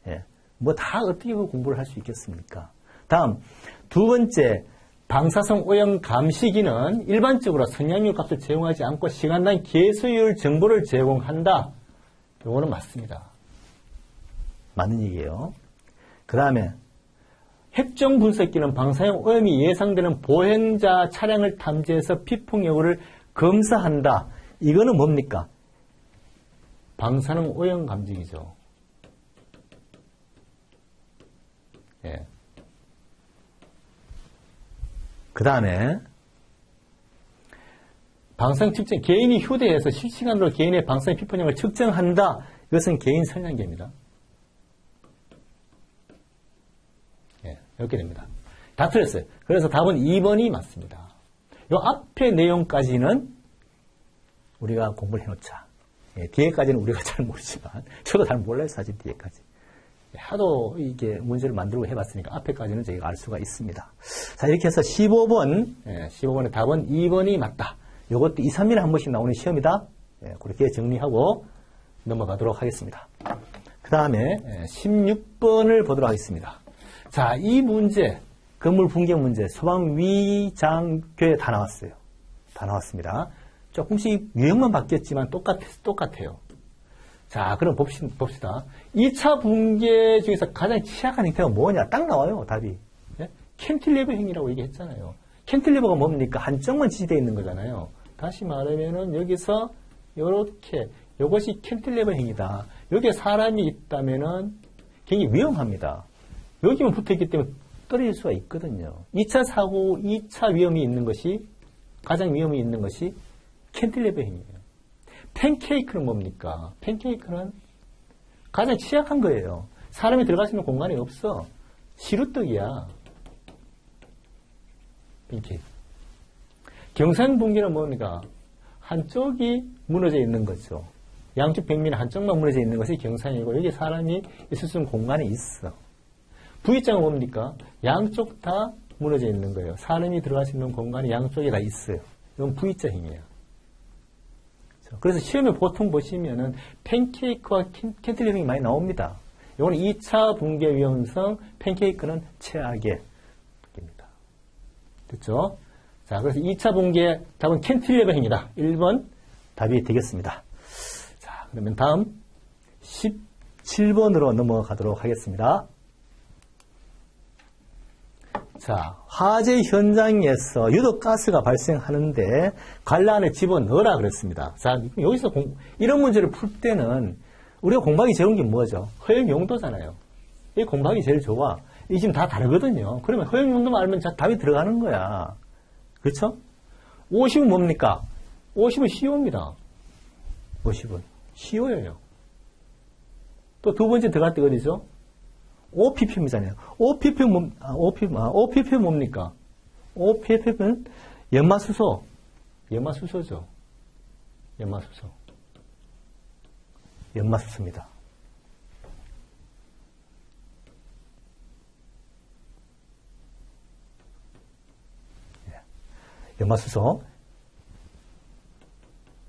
예. 뭐 다 어떻게 공부를 할 수 있겠습니까? 다음, 두 번째, 방사선 오염 감시기는 일반적으로 선량률 값을 제공하지 않고 시간당 계수율 정보를 제공한다. 이거는 맞습니다. 맞는 얘기예요. 그 다음에, 핵종 분석기는 방사선 오염이 예상되는 보행자 차량을 탐지해서 피풍 여부를 검사한다. 이거는 뭡니까? 방사능 오염 감지기죠. 예. 그 다음에 방사능 측정, 개인이 휴대해서 실시간으로 개인의 방사능 피풍량을 측정한다. 이것은 개인 선량계입니다. 예, 이렇게 됩니다. 다 틀렸어요. 그래서 답은 2번이 맞습니다. 요 앞에 내용까지는 우리가 공부를 해놓자. 예, 뒤에까지는 우리가 잘 모르지만, 저도 잘 몰라요, 사실 뒤에까지. 예, 하도 이게 문제를 만들고 해봤으니까 앞에까지는 저희가 알 수가 있습니다. 자, 이렇게 해서 15번, 15번의 답은 2번이 맞다. 요것도 2, 3일에 한 번씩 나오는 시험이다. 예, 그렇게 정리하고 넘어가도록 하겠습니다. 그 다음에 16번을 보도록 하겠습니다. 자, 이 문제, 건물 붕괴 문제, 소방 위장교에 다 나왔어요. 다 나왔습니다. 조금씩 유형만 바뀌었지만 똑같아요. 자, 그럼 봅시다. 2차 붕괴 중에서 가장 취약한 형태가 뭐냐? 딱 나와요, 답이. 예? 캔틸레버 행위라고 얘기했잖아요. 캔틸레버가 뭡니까? 한쪽만 지지되어 있는 거잖아요. 다시 말하면은 여기서 요렇게, 요것이 캔틸레버 행위다. 여기에 사람이 있다면은 굉장히 위험합니다. 여기만 붙어있기 때문에 떨어질 수가 있거든요. 2차 사고, 2차 위험이 있는 것이, 가장 위험이 있는 것이 캔틸레버 행위예요. 팬케이크는 뭡니까? 팬케이크는 가장 취약한 거예요. 사람이 들어갈 수 있는 공간이 없어. 시루떡이야. 팬케이크. 경산붕괴는 뭡니까? 한쪽이 무너져 있는 거죠. 양쪽 벽면에 한쪽만 무너져 있는 것이 경산이고 여기 사람이 있을 수 있는 공간이 있어. V자는 뭡니까? 양쪽 다 무너져 있는 거예요. 사람이 들어갈 수 있는 공간이 양쪽에 다 있어요. 이건 V자 행위야. 그래서 시험에 보통 보시면은 팬케이크와 캔틸레버가 많이 나옵니다. 이건 2차 붕괴 위험성, 팬케이크는 최악의 입니다. 됐죠? 자, 그래서 2차 붕괴 답은 캔틸레버 행위다. 1번 답이 되겠습니다. 자, 그러면 다음 17번으로 넘어가도록 하겠습니다. 자, 화재 현장에서 유독가스가 발생하는데 관란을 집어넣으라 그랬습니다. 자, 여기서 이런 문제를 풀 때는 우리가 공부하기 좋은 게 뭐죠? 허용 용도잖아요. 이 공부하기 제일 좋아. 이 지금 다 다르거든요. 그러면 허용 용도만 알면 답이 들어가는 거야. 그렇죠? 50은 뭡니까? 50은 CO입니다. 50은 CO예요. 또 두 번째 들어갈 때 어디죠? OPPM이잖아요. OPP 뭡니까? OPP는 연마수소. 연마수소죠. 연마수소. 연마수소입니다. 염화수소.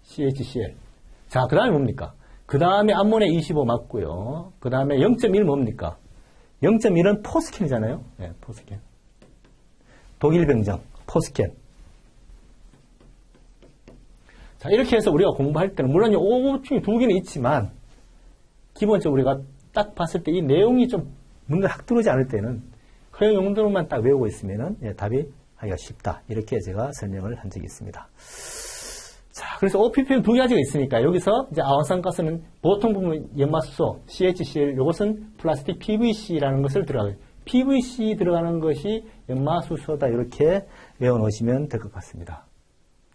CHCl. 자, 그 다음에 뭡니까? 그 다음에 암모니아 25 맞고요. 그 다음에 0.1 뭡니까? 0.1은 포스캔이잖아요. 네, 포스캔. 독일병정, 포스캔. 자, 이렇게 해서 우리가 공부할 때는, 물론 5 중에 2개는 있지만, 기본적으로 우리가 딱 봤을 때 이 내용이 좀 문제 확 들어오지 않을 때는, 허용 용도로만 딱 외우고 있으면은, 예, 답이 하기가 쉽다. 이렇게 제가 설명을 한 적이 있습니다. 자, 그래서 OPP는 2가지가 있으니까, 여기서 이제 아황산가스는 보통 부분 염화수소, CHCl, 이것은 플라스틱 PVC라는 것을 들어가요. PVC 들어가는 것이 염화수소다. 이렇게 외워놓으시면 될 것 같습니다.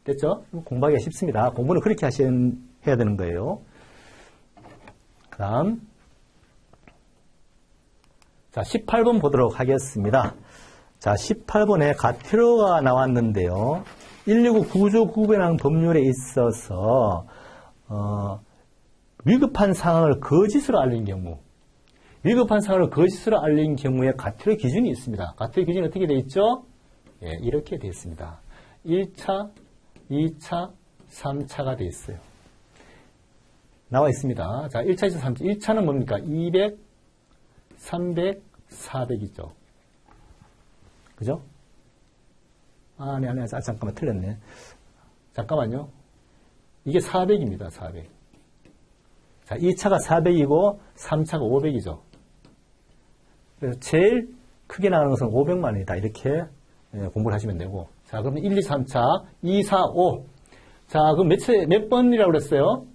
됐죠? 공부하기가 쉽습니다. 공부는 그렇게 해야 되는 거예요. 그 다음. 자, 18번 보도록 하겠습니다. 자, 18번에 가티로가 나왔는데요. 119 구조구분항 법률에 있어서, 위급한 상황을 거짓으로 알린 경우, 위급한 상황을 거짓으로 알린 경우에 가티로 기준이 있습니다. 가티로 기준이 어떻게 되어 있죠? 예, 이렇게 되어 있습니다. 1차, 2차, 3차가 되어 있어요. 나와 있습니다. 자, 1차, 2차, 3차. 1차는 뭡니까? 200, 300, 400이죠. 그죠? 아니, 잠깐만, 틀렸네. 잠깐만요. 이게 400입니다, 400. 자, 2차가 400이고, 3차가 500이죠. 그래서 제일 크게 나가는 것은 500만 원이다. 이렇게 공부를 하시면 되고. 자, 그러면 1, 2, 3차, 2, 4, 5. 자, 그럼 몇 번이라고 그랬어요?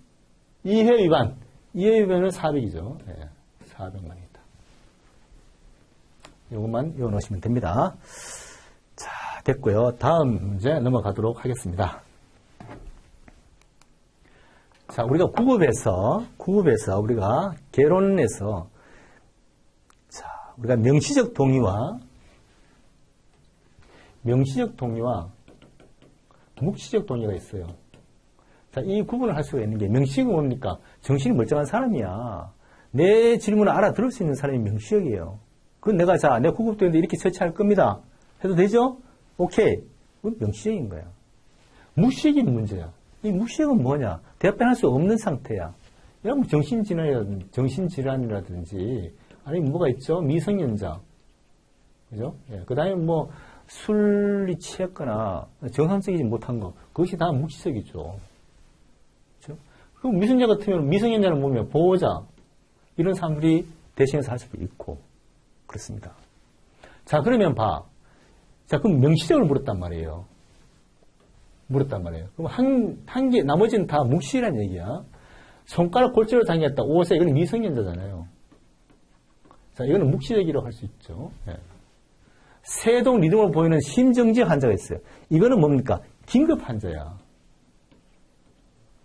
2회 위반. 2회 위반은 400이죠. 네, 400만 원이다. 이것만 외워놓으시면 됩니다. 자, 됐고요. 다음 문제 넘어가도록 하겠습니다. 자, 우리가 구급에서 우리가 개론에서 자, 우리가 명시적 동의와 묵시적 동의가 있어요. 자, 이 구분을 할 수가 있는 게 명시적은 뭡니까? 정신이 멀쩡한 사람이야. 내 질문을 알아들을 수 있는 사람이 명시적이에요. 그건 내가 내 구급되는데 이렇게 처치할 겁니다. 해도 되죠? 오케이. 그건 명시적인 거야. 묵시적이 문제야. 이 묵시적은 뭐냐? 대답할 수 없는 상태야. 이러면 정신질환이라든지, 아니면 뭐가 있죠? 미성년자. 그죠? 예. 그 다음에 술이 취했거나 정상적이지 못한 거. 그것이 다 묵시적이죠. 그죠? 그럼 미성년자 같으면 미성년자는 뭐면 보호자. 이런 사람들이 대신해서 할 수도 있고. 그렇습니다. 자, 그러면 자, 그럼 명시적으로 물었단 말이에요. 그럼 한 개, 나머지는 다 묵시라는 얘기야. 손가락 골절로 당했다. 5세, 이건 미성년자잖아요. 자, 이거는 묵시적이라고 할 수 있죠. 네. 세동 리듬을 보이는 심정지 환자가 있어요. 이거는 뭡니까? 긴급 환자야.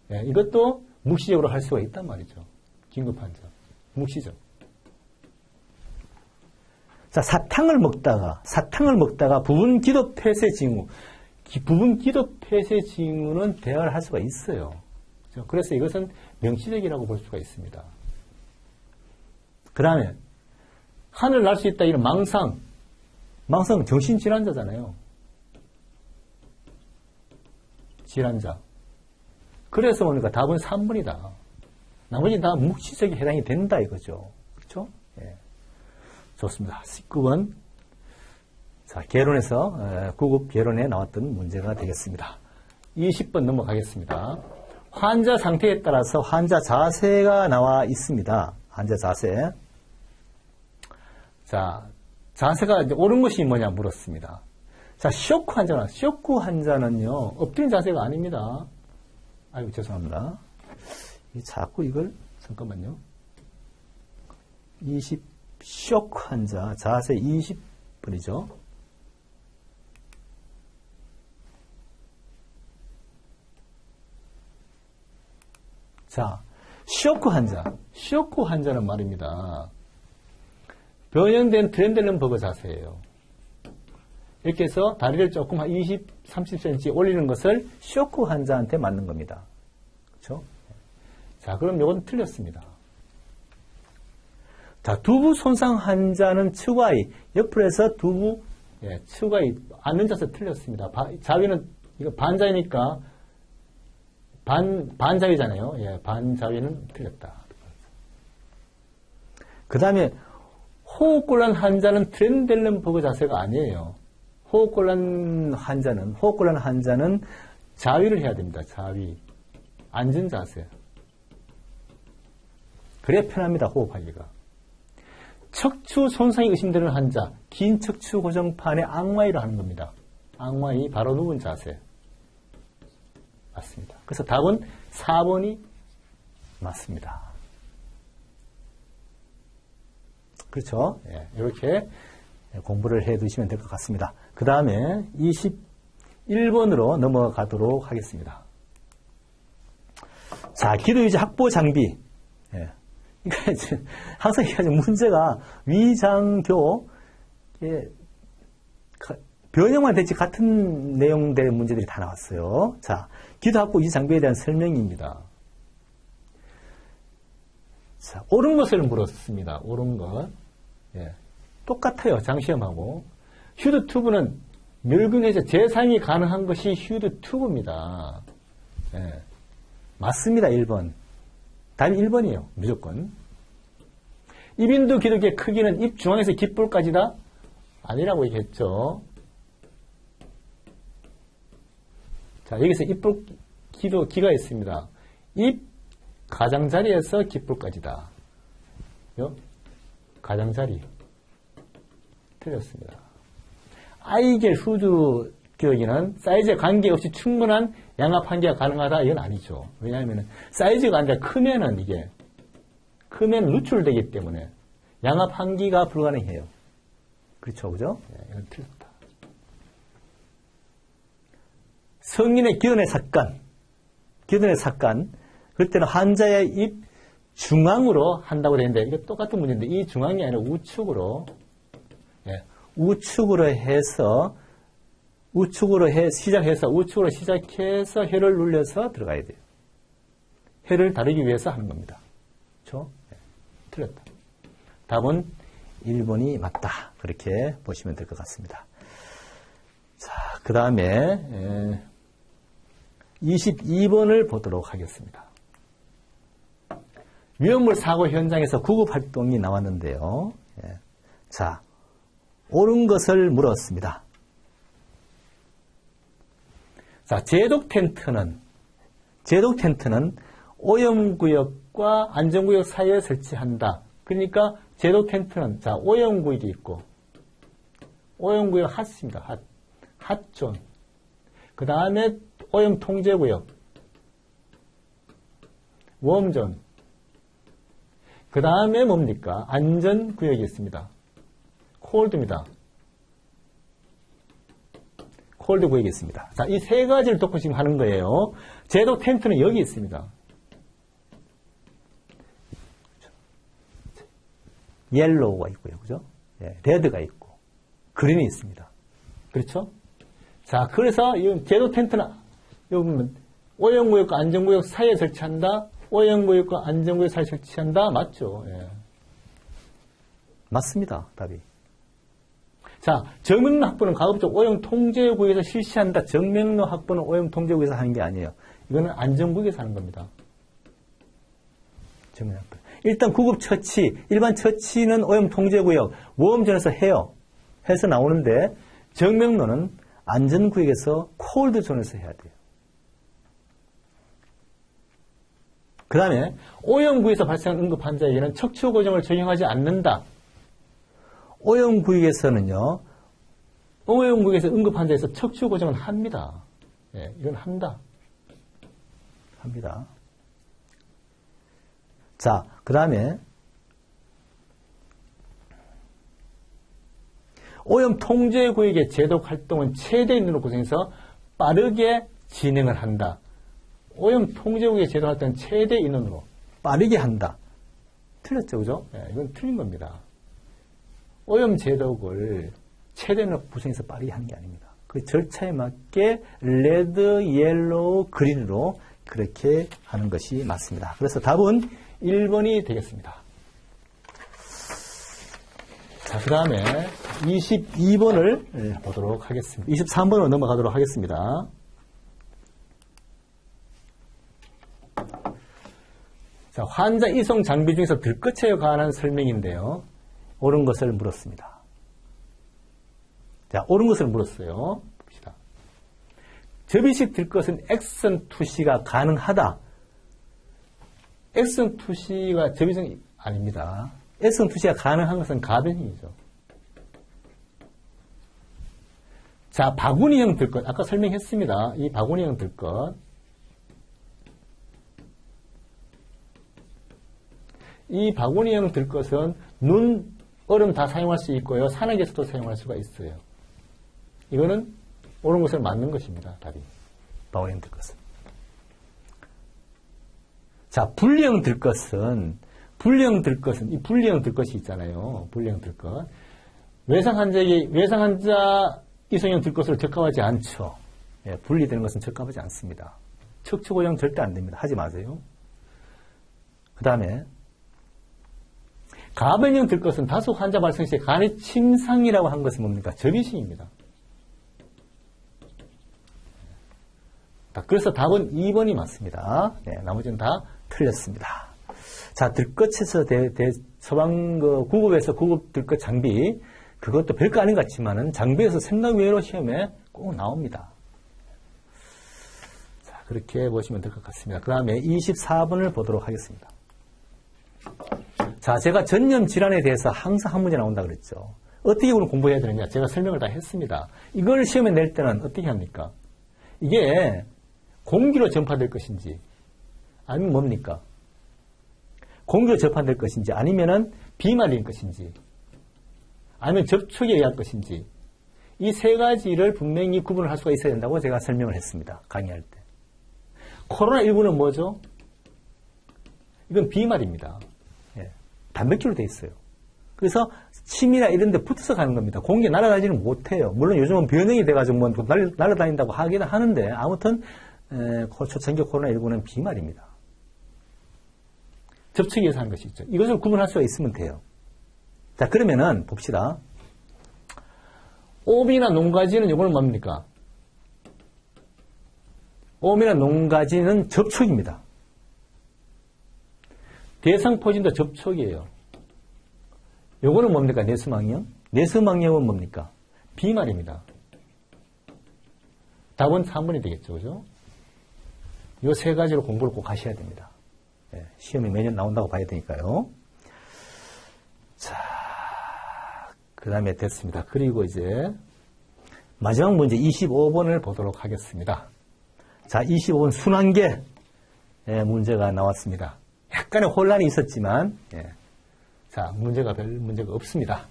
네, 이것도 묵시적으로 할 수가 있단 말이죠. 긴급 환자. 묵시적. 자, 사탕을 먹다가 부분 기도 폐쇄 징후. 부분 기도 폐쇄 징후는 대화를 할 수가 있어요. 그래서 이것은 명시적이라고 볼 수가 있습니다. 그 다음에 하늘 날 수 있다 이런 망상은 정신질환자잖아요. 질환자. 그래서 보니까 답은 3번이다. 나머지는 다 묵시적에 해당이 된다 이거죠. 그렇죠? 예. 좋습니다. 19번. 자, 개론에서, 구급 개론에 나왔던 문제가 되겠습니다. 20번 넘어가겠습니다. 환자 상태에 따라서 환자 자세가 나와 있습니다. 환자 자세. 자, 자세가 이제 옳은 것이 뭐냐 물었습니다. 자, 쇼크 환자는요, 엎드린 자세가 아닙니다. 아이고, 죄송합니다. 자꾸 이걸, 잠깐만요. 쇼크 환자, 자세 20번이죠. 자, 쇼크 환자는 말입니다. 변형된 트렌델len버그 자세예요. 이렇게 해서 다리를 조금 한 20, 30cm 올리는 것을 쇼크 환자한테 맞는 겁니다. 그렇죠? 자, 그럼 이건 틀렸습니다. 자, 두부 손상 환자는 측와이, 옆으로 해서 두부, 측와이, 앉는 자세 틀렸습니다. 자위는 이거 반자위니까 반자위잖아요. 예, 반자위는 틀렸다. 그 다음에 호흡곤란 환자는 트렌델렌버그 자세가 아니에요. 호흡곤란 환자는 자위를 해야 됩니다. 자위. 앉은 자세. 그래 편합니다. 호흡하기가. 척추 손상이 의심되는 환자, 긴 척추 고정판에 앙와이를 하는 겁니다. 앙와이, 바로 누운 자세. 맞습니다. 그래서 답은 4번이 맞습니다. 그렇죠? 예, 이렇게 공부를 해 두시면 될 것 같습니다. 그 다음에 21번으로 넘어가도록 하겠습니다. 자, 기도유지 확보 장비. 예. 그러니까 항상 얘기하죠. 문제가 위장교, 변형만 됐지 같은 내용들의 문제들이 다 나왔어요. 자, 기도 확보 유지 장비에 대한 설명입니다. 자, 옳은 것을 물었습니다. 옳은 것. 예. 똑같아요. 장시험하고. 휴드 튜브는 멸균해제 재사용이 가능한 것이 휴드 튜브입니다. 예. 맞습니다. 1번. 답이 1번이에요. 무조건. 입인두 기도기의 크기는 입 중앙에서 깃볼까지다? 아니라고 얘기했죠. 자, 여기서 입볼 기도기가 있습니다. 입 가장자리에서 깃볼까지다. 가장자리. 틀렸습니다. 아이겔 후드 기도기는 사이즈에 관계없이 충분한 양압 한계가 가능하다? 이건 아니죠. 왜냐하면 사이즈가 아니라 크면은 크면 누출되기 때문에 양압 한계가 불가능해요. 그렇죠, 그죠? 네, 이건 틀렸다. 성인의 기도내 삭간. 그때는 환자의 입 중앙으로 한다고 되는데 이거 똑같은 문제인데 이 중앙이 아니라 우측으로, 예, 우측으로 시작해서 혀를 눌려서 들어가야 돼요. 혀를 다루기 위해서 하는 겁니다. 그렇죠? 네, 틀렸다. 답은 1번이 맞다. 그렇게 보시면 될 것 같습니다. 자, 그 다음에 22번을 보도록 하겠습니다. 위험물 사고 현장에서 구급 활동이 나왔는데요. 예. 자, 옳은 것을 물었습니다. 자, 제독 텐트는 오염구역과 안전구역 사이에 설치한다. 그러니까 제독 텐트는, 자, 오염구역이 있고, 오염구역 핫입니다. 핫존. 그 다음에 오염 통제구역, 웜존. 그 다음에 뭡니까? 안전구역이 있습니다. 콜드입니다. 콜드 구역이 있습니다. 자, 이 세 가지를 놓고 지금 하는 거예요. 제독 텐트는 여기 있습니다. 옐로우가 있고요. 그죠? 예, 레드가 있고, 그린이 있습니다. 그렇죠? 자, 그래서 이 제독 텐트는, 여기 보면, 오염구역과 안전구역 사이에 설치한다. 오염구역과 안전구역 사이에 설치한다. 맞죠? 예. 맞습니다. 답이. 자, 정명로 확보는 가급적 오염 통제구역에서 실시한다. 정명로 확보는 오염 통제구역에서 하는 게 아니에요. 이거는 안전구역에서 하는 겁니다. 정명로 확보. 일단 구급 처치, 일반 처치는 오염 통제구역, 웜존에서 해서 나오는데 정명로는 안전구역에서 콜드존에서 해야 돼요. 그 다음에 오염구역에서 발생한 응급 환자에게는 척추 고정을 적용하지 않는다. 오염구역에서는요, 오염구역에서 응급 환자에서 척추 고정을 합니다. 예, 이건 합니다. 자, 그 다음에 오염 통제 구역의 제독 활동은 최대 인원을 구성해서 빠르게 진행을 한다. 오염 통제 구역의 제독 활동은 최대 인원으로 빠르게 한다. 틀렸죠, 그죠? 예, 이건 틀린 겁니다. 오염 제독을 최대 인원으로 구성해서 빠르게 하는 게 아닙니다. 그 절차에 맞게 레드, 옐로우, 그린으로 그렇게 하는 것이 맞습니다. 그래서 답은 1번이 되겠습니다. 자, 그 다음에 22번을 보도록 하겠습니다. 23번으로 넘어가도록 하겠습니다. 자, 환자 이송 장비 중에서 들것에 관한 설명인데요. 옳은 것을 물었습니다. 자, 옳은 것을 물었어요. 봅시다. 접이식 들것은 액선 투시가 가능하다. 액선 투시가 접이식이 아닙니다. 액선 투시가 가능한 것은 가변형이죠. 자, 바구니형 들것. 아까 설명했습니다. 이 바구니형 들것. 이 바구니형 들것은 눈, 얼음 다 사용할 수 있고요. 산악에서도 사용할 수가 있어요. 이거는 옳은 것을 맞는 것입니다. 답이. 바구니형 들것은. 자, 분리형 들것은 이 분리형 들것이 있잖아요. 분리형 들것. 외상 환자 이송형 들것으로 적합하지 않죠. 예, 분리되는 것은 적합하지 않습니다. 척추고정 절대 안 됩니다. 하지 마세요. 그 다음에 가변형 들것은 다수 환자 발생 시에 간의 침상이라고 한 것은 뭡니까? 접이식입니다. 그래서 답은 2번이 맞습니다. 네, 나머지는 다 틀렸습니다. 자, 들것에서 서방 구급에서 구급 들것 장비, 그것도 별거 아닌 것 같지만은 장비에서 생각 외로 시험에 꼭 나옵니다. 자, 그렇게 보시면 될 것 같습니다. 그 다음에 24번을 보도록 하겠습니다. 자, 제가 전염 질환에 대해서 항상 한 문제 나온다 그랬죠. 어떻게 그럼 공부해야 되느냐? 제가 설명을 다 했습니다. 이걸 시험에 낼 때는 어떻게 합니까? 이게 공기로 전파될 것인지, 아니면 뭡니까? 공기로 전파될 것인지, 아니면은 비말일 것인지, 아니면 접촉에 의할 것인지, 이 세 가지를 분명히 구분을 할 수가 있어야 된다고 제가 설명을 했습니다. 강의할 때. 코로나19는 뭐죠? 이건 비말입니다. 예, 단백질로 돼 있어요. 그래서 침이나 이런 데 붙어서 가는 겁니다. 공기에 날아다니지는 못해요. 물론 요즘은 변형이 돼가지고 뭐 날아다닌다고 하기는 하는데, 아무튼 초창기 코로나19는 비말입니다. 접촉에 의해서 하는 것이 있죠. 이것을 구분할 수가 있으면 돼요. 자, 그러면은 봅시다. 옴이나 농가지는 이거는 뭡니까? 옴이나 농가지는 접촉입니다. 대상포진도 접촉이에요. 요거는 뭡니까? 내수망령. 내수망령은 뭡니까? 비말입니다. 답은 3번이 되겠죠. 그죠? 요 세 가지로 공부를 꼭 하셔야 됩니다. 네, 시험이 매년 나온다고 봐야 되니까요. 자, 그 다음에 됐습니다. 그리고 이제 마지막 문제 25번을 보도록 하겠습니다. 자, 25번 순환계 문제가 나왔습니다. 약간의 혼란이 있었지만, 자, 별 문제가 없습니다.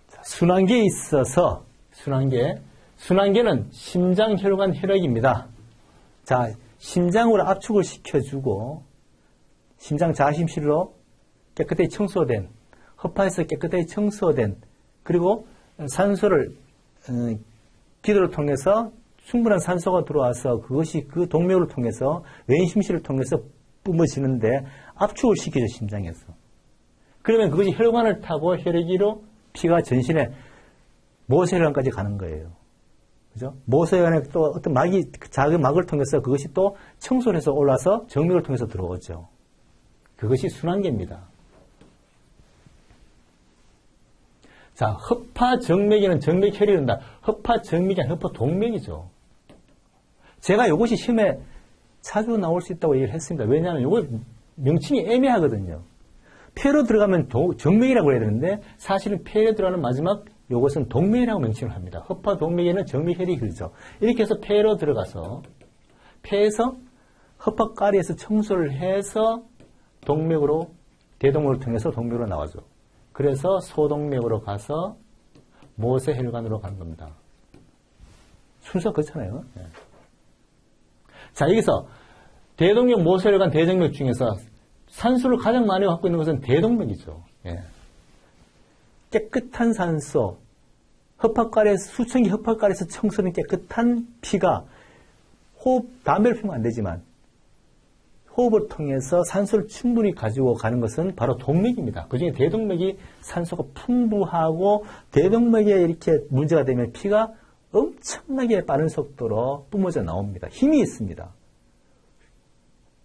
자, 순환계에 있어서, 순환계는 심장혈관 혈액입니다. 자, 심장으로 압축을 시켜주고, 심장 자심실로 깨끗하게 청소된, 허파에서 깨끗하게 청소된, 그리고 산소를, 기도를 통해서 충분한 산소가 들어와서 그것이 그 동맥을 통해서 왼심실을 통해서 뿜어지는데 압축을 시키죠, 심장에서. 그러면 그것이 혈관을 타고 혈액으로 피가 전신에 모세혈관까지 가는 거예요. 그죠? 모세혈관에 또 어떤 작은 막을 통해서 그것이 또 청소를 해서 올라서 정맥을 통해서 들어오죠. 그것이 순환계입니다. 자, 허파정맥에는 정맥혈이 된다. 허파정맥이 아니라 허파동맥이죠. 제가 이것이 시험에 자주 나올 수 있다고 얘기를 했습니다. 왜냐하면 이거 명칭이 애매하거든요. 폐로 들어가면 정맥이라고 해야 되는데 사실은 폐에 들어가는 마지막 이것은 동맥이라고 명칭을 합니다. 허파동맥에는 정맥혈이 흐르죠. 이렇게 해서 폐로 들어가서 폐에서 허파가리에서 청소를 해서 동맥으로 대동맥을 통해서 동맥으로 나와죠. 그래서 소동맥으로 가서 모세혈관으로 가는 겁니다. 순서가 그렇잖아요. 네. 자, 여기서 대동맥, 모세혈관, 대정맥 중에서 산소를 가장 많이 갖고 있는 것은 대동맥이죠. 예. 깨끗한 산소, 수천기 허파가리에서 청소된 깨끗한 피가 담배를 피우면 안 되지만 호흡을 통해서 산소를 충분히 가지고 가는 것은 바로 동맥입니다. 그중에 대동맥이 산소가 풍부하고 대동맥에 이렇게 문제가 되면 피가 엄청나게 빠른 속도로 뿜어져 나옵니다. 힘이 있습니다.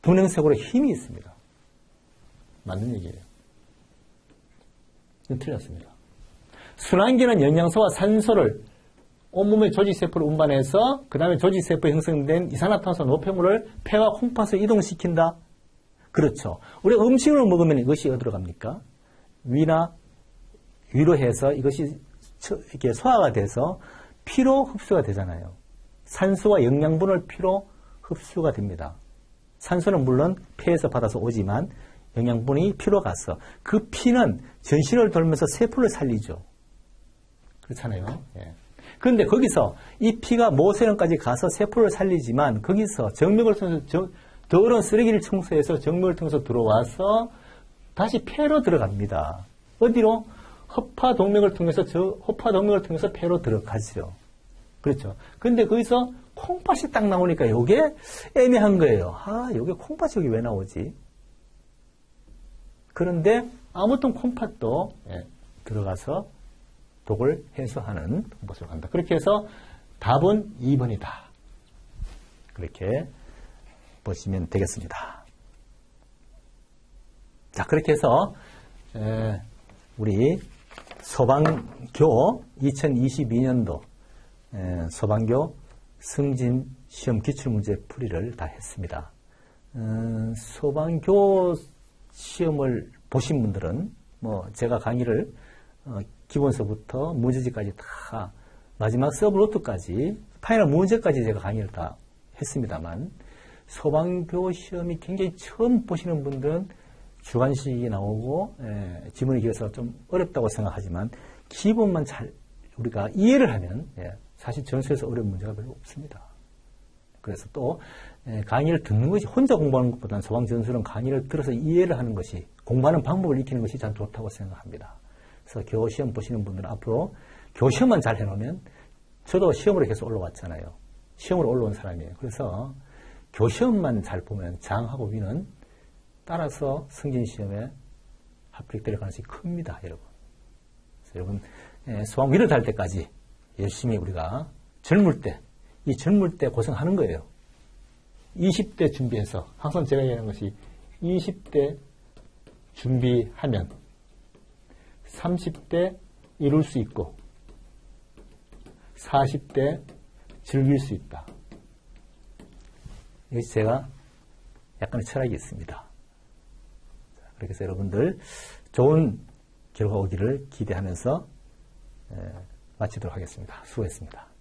분홍색으로 힘이 있습니다. 맞는 얘기예요. 이건 틀렸습니다. 순환기는 영양소와 산소를 온몸의 조직세포를 운반해서 그 다음에 조직세포에 형성된 이산화탄소 노폐물을 폐와 콩팥으로 이동시킨다. 그렇죠. 우리가 음식을 먹으면 이것이 어디로 갑니까? 위나 위로 해서 이것이 이렇게 소화가 돼서 피로 흡수가 되잖아요. 산소와 영양분을 피로 흡수가 됩니다. 산소는 물론 폐에서 받아서 오지만 영양분이 피로 가서 그 피는 전신을 돌면서 세포를 살리죠. 그렇잖아요. 예. 그런데 거기서 이 피가 모세혈관까지 가서 세포를 살리지만 거기서 정맥을 통해서 더러운 쓰레기를 청소해서 정맥을 통해서 들어와서 다시 폐로 들어갑니다. 어디로? 허파동맥을 통해서 허파동맥을 통해서 폐로 들어가죠. 그렇죠. 그런데 거기서 콩팥이 딱 나오니까 이게 애매한 거예요. 아, 이게 콩팥이 여기 왜 나오지? 그런데 아무튼 콩팥도 들어가서 독을 해소하는 것으로 간다. 그렇게 해서 답은 2번이다. 그렇게 보시면 되겠습니다. 자, 그렇게 해서 우리 소방교 2022년도 소방교 승진 시험 기출문제 풀이를 다 했습니다. 소방교 시험을 보신 분들은 뭐 제가 강의를 기본서부터 문제지까지 다 마지막 서브노트까지 파이널 문제까지 제가 강의를 다 했습니다만 소방교 시험이 굉장히 처음 보시는 분들은 주관식이 나오고 지문이 길어서 좀 어렵다고 생각하지만 기본만 잘 우리가 이해를 하면 사실 전수에서 어려운 문제가 별로 없습니다. 그래서 또 강의를 듣는 것이 혼자 공부하는 것보다는 소방전술은 강의를 들어서 이해를 하는 것이 공부하는 방법을 익히는 것이 참 좋다고 생각합니다. 그래서 교시험 보시는 분들은 앞으로 교시험만 잘 해놓으면 저도 시험으로 계속 올라왔잖아요. 시험으로 올라온 사람이에요. 그래서 교시험만 잘 보면 장하고 위는 따라서 승진시험에 합격될 가능성이 큽니다. 여러분. 그래서 여러분 소방 위를 달 때까지 열심히 우리가 젊을 때 이 젊을 때 고생하는 거예요. 20대 준비해서 항상 제가 얘기하는 것이 20대 준비하면 30대 이룰 수 있고 40대 즐길 수 있다. 이것이 제가 약간의 철학이 있습니다. 그렇게 해서 여러분들 좋은 결과 오기를 기대하면서 마치도록 하겠습니다. 수고했습니다.